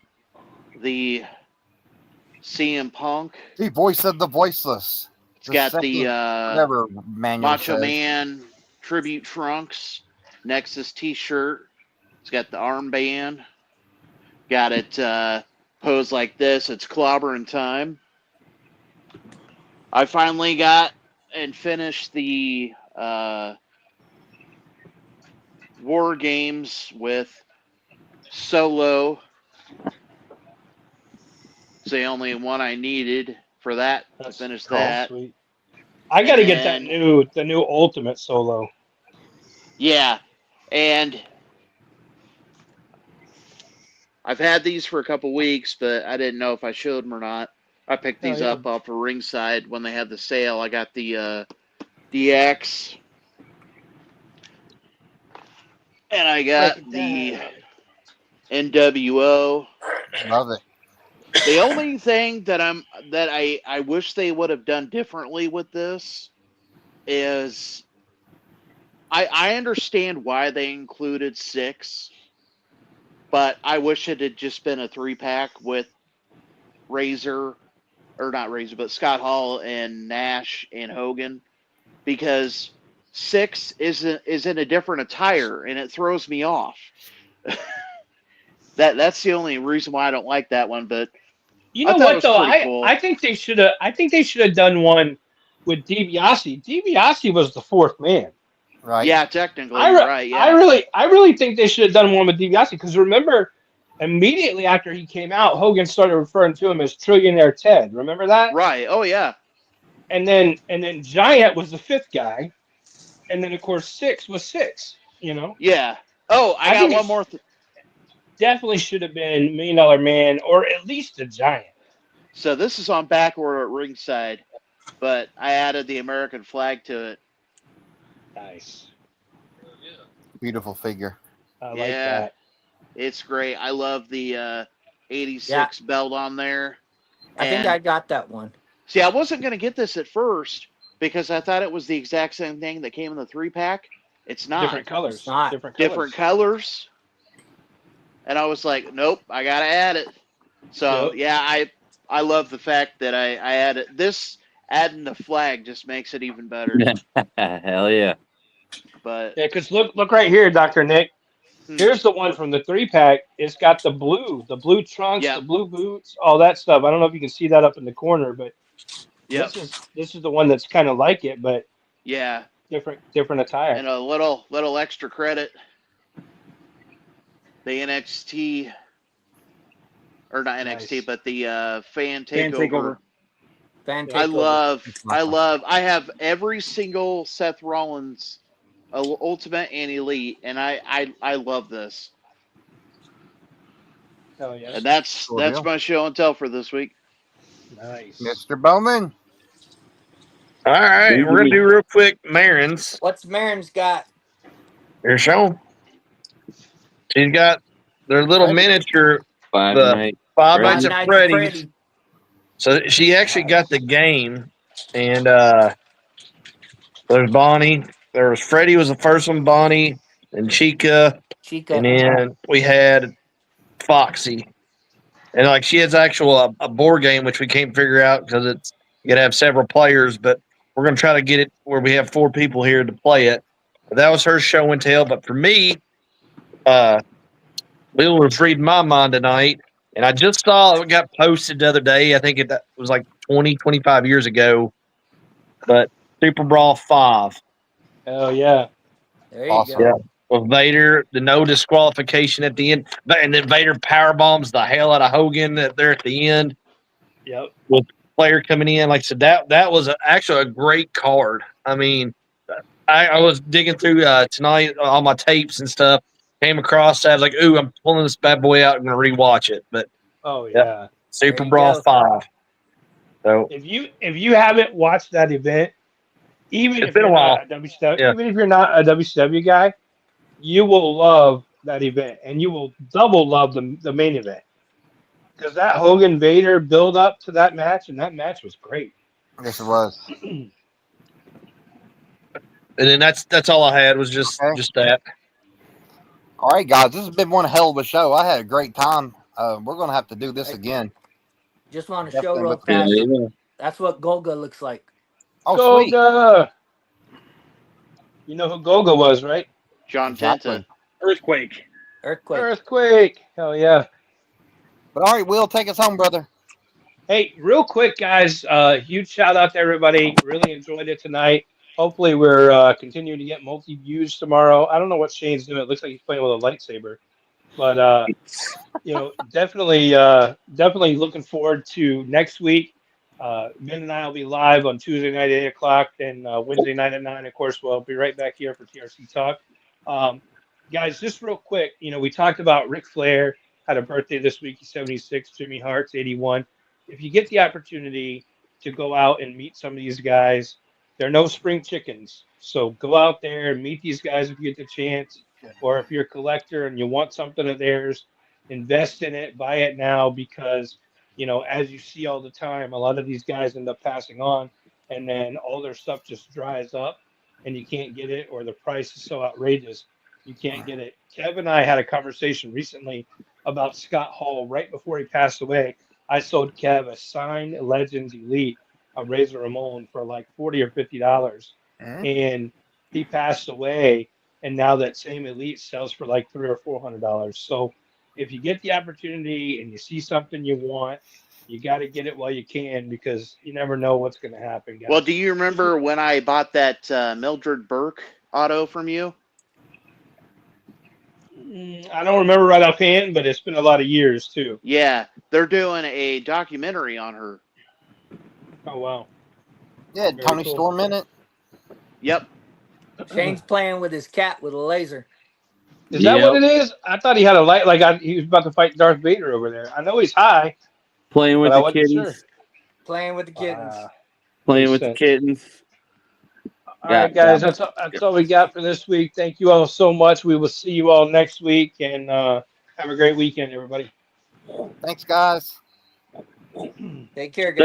The CM Punk. The voice of the voiceless. It's got the Whatever manual Macho says. Man tribute trunks. Nexus T-shirt. It's got the armband. Got it posed like this. It's clobbering time. I finally got and finished the War Games with Solo. It's the only one I needed for that to finish that. Sweet. I got to get that And- the new Ultimate Solo. Yeah, and I've had these for a couple weeks, but I didn't know if I showed them or not. I picked these yeah. up off of Ringside when they had the sale. I got the DX, and I got the NWO. Love it. The only thing that I wish they would have done differently with this is I understand why they included 6, but I wish it had just been a 3-pack with Razor, or not Razor, but Scott Hall and Nash and Hogan, because 6 is in a different attire and it throws me off. That's the only reason why I don't like that one, but You I know thought it what was though? pretty I cool. I think they should have. I think they should have done one with DiBiase. DiBiase was the 4th man. Right. Yeah, technically you're right. I Yeah. really think they should have done one with DiBiase because remember, immediately after he came out, Hogan started referring to him as Trillionaire Ted. Remember that? Right. Oh yeah. And then Giant was the 5th guy, and then of course 6 was 6. You know, Yeah. Oh, I I got think one it more. definitely should have been $1 Million Man or at least a Giant. So this is on back order at ringside, but I added the American flag to it. Nice. Yeah. Beautiful figure. I like Yeah, that. it's great. I love the 86 belt on there. I think And I got that one. see, I wasn't going to get this at first because I thought it was the exact same thing that came in the 3-pack. It's not. Different colors. It's not. Different colors. And I was like, nope, I got to add it. So, Yep. yeah, I love the fact that I added this. Adding the flag just makes it even better. Hell yeah. But Yeah, because look right here, Dr. Nick. Here's the one from the 3-pack. It's got the blue trunks, yeah, the blue boots, all that stuff. I don't know if you can see that up in the corner, but yep, this is the one that's kind of like it, but yeah, different attire. and a little extra credit. The NXT, or not NXT, Nice. but the fan Fan takeover. takeover. Fan I takeover. I have every single Seth Rollins Ultimate and Elite, and I love this. Oh yes. And that's Cool deal. my show and tell for this week. Nice. Mr. Bowman. All right, we're gonna do real quick. Marin's. What's Marin's got? Here's Sean. She's got their little Freddy. miniature, Five the Nights. Five Freddy. Nights at Nights at Freddy's. Freddy. So she actually got the game, and there's Bonnie. There was Freddy was the first one, Bonnie, and Chica, Chica. and then we had Foxy. And like she has actual a board game which we can't figure out because it's you got to have several players, but we're gonna try to get it where we have 4 people here to play it. But that was her show and tell. But for me, Will was reading my mind tonight, and I just saw it got posted the other day. I think it was like 20, 25 years ago. But Super Brawl 5. Oh yeah. There you Awesome. go. Yeah. With Vader, the no disqualification at the end. And then Vader power bombs the hell out of Hogan there at the end. Yep. With player coming in. Like I said, that was actually a great card. I mean, I was digging through tonight all my tapes and stuff. Came across that. I was like, ooh, I'm pulling this bad boy out. I'm going to rewatch it. But Oh yeah. yeah. Super There you Brawl go. 5. So If you haven't watched that event, even It's if been a you're while. not a WCW, Yeah. even if you're not a WCW guy, you will love that event, and you will double love the main event because that Hogan Vader build up to that match, and that match was great. Yes, it was. and then that's all I had was just that. All right, guys. This has been one hell of a show. I had a great time. We're going to have to do this again. Just want to show Definitely real look fast. Yeah. That's what Golga looks like. Oh, sweet. Golga. You know who Golga was, right? John Exactly. Tenta. Earthquake. Earthquake. Earthquake. Hell yeah. But all right, Will, take us home, brother. Hey, real quick, guys. Huge shout out to everybody. Really enjoyed it tonight. Hopefully, we're continuing to get multi views tomorrow. I don't know what Shane's doing. It looks like he's playing with a lightsaber, but definitely looking forward to next week. Vin and I will be live on Tuesday night at 8:00, and Wednesday night at 9. Of course, we'll be right back here for TRC Talk. Guys, just real quick, we talked about Ric Flair had a birthday this week. He's 76. Jimmy Hart's 81. If you get the opportunity to go out and meet some of these guys, they're no spring chickens. So go out there and meet these guys if you get the chance. Or if you're a collector and you want something of theirs, invest in it, buy it now because, as you see all the time, a lot of these guys end up passing on and then all their stuff just dries up and you can't get it, or the price is so outrageous you can't get it. Kev and I had a conversation recently about Scott Hall right before he passed away. I sold Kev a signed Legends Elite of Razor Ramon for like $40 or $50, and he passed away. And now that same Elite sells for like $300 or $400. So if you get the opportunity and you see something you want, you got to get it while you can, because you never know what's going to happen, guys. Well, do you remember when I bought that Mildred Burke auto from you? I don't remember right offhand, but it's been a lot of years too. Yeah, they're doing a documentary on her. Oh wow! Yeah, Very Tony cool. Storm in it. Yep. Shane's playing with his cat with a laser. Is that what it is? I thought he had a light, like he was about to fight Darth Vader over there. I know he's high, Playing with but I the wasn't kittens. sure. Playing with the kittens. Playing Makes with sense. the kittens. All right, guys, that's all we got for this week. Thank you all so much. We will see you all next week, and have a great weekend, everybody. Thanks, guys. Take care, guys.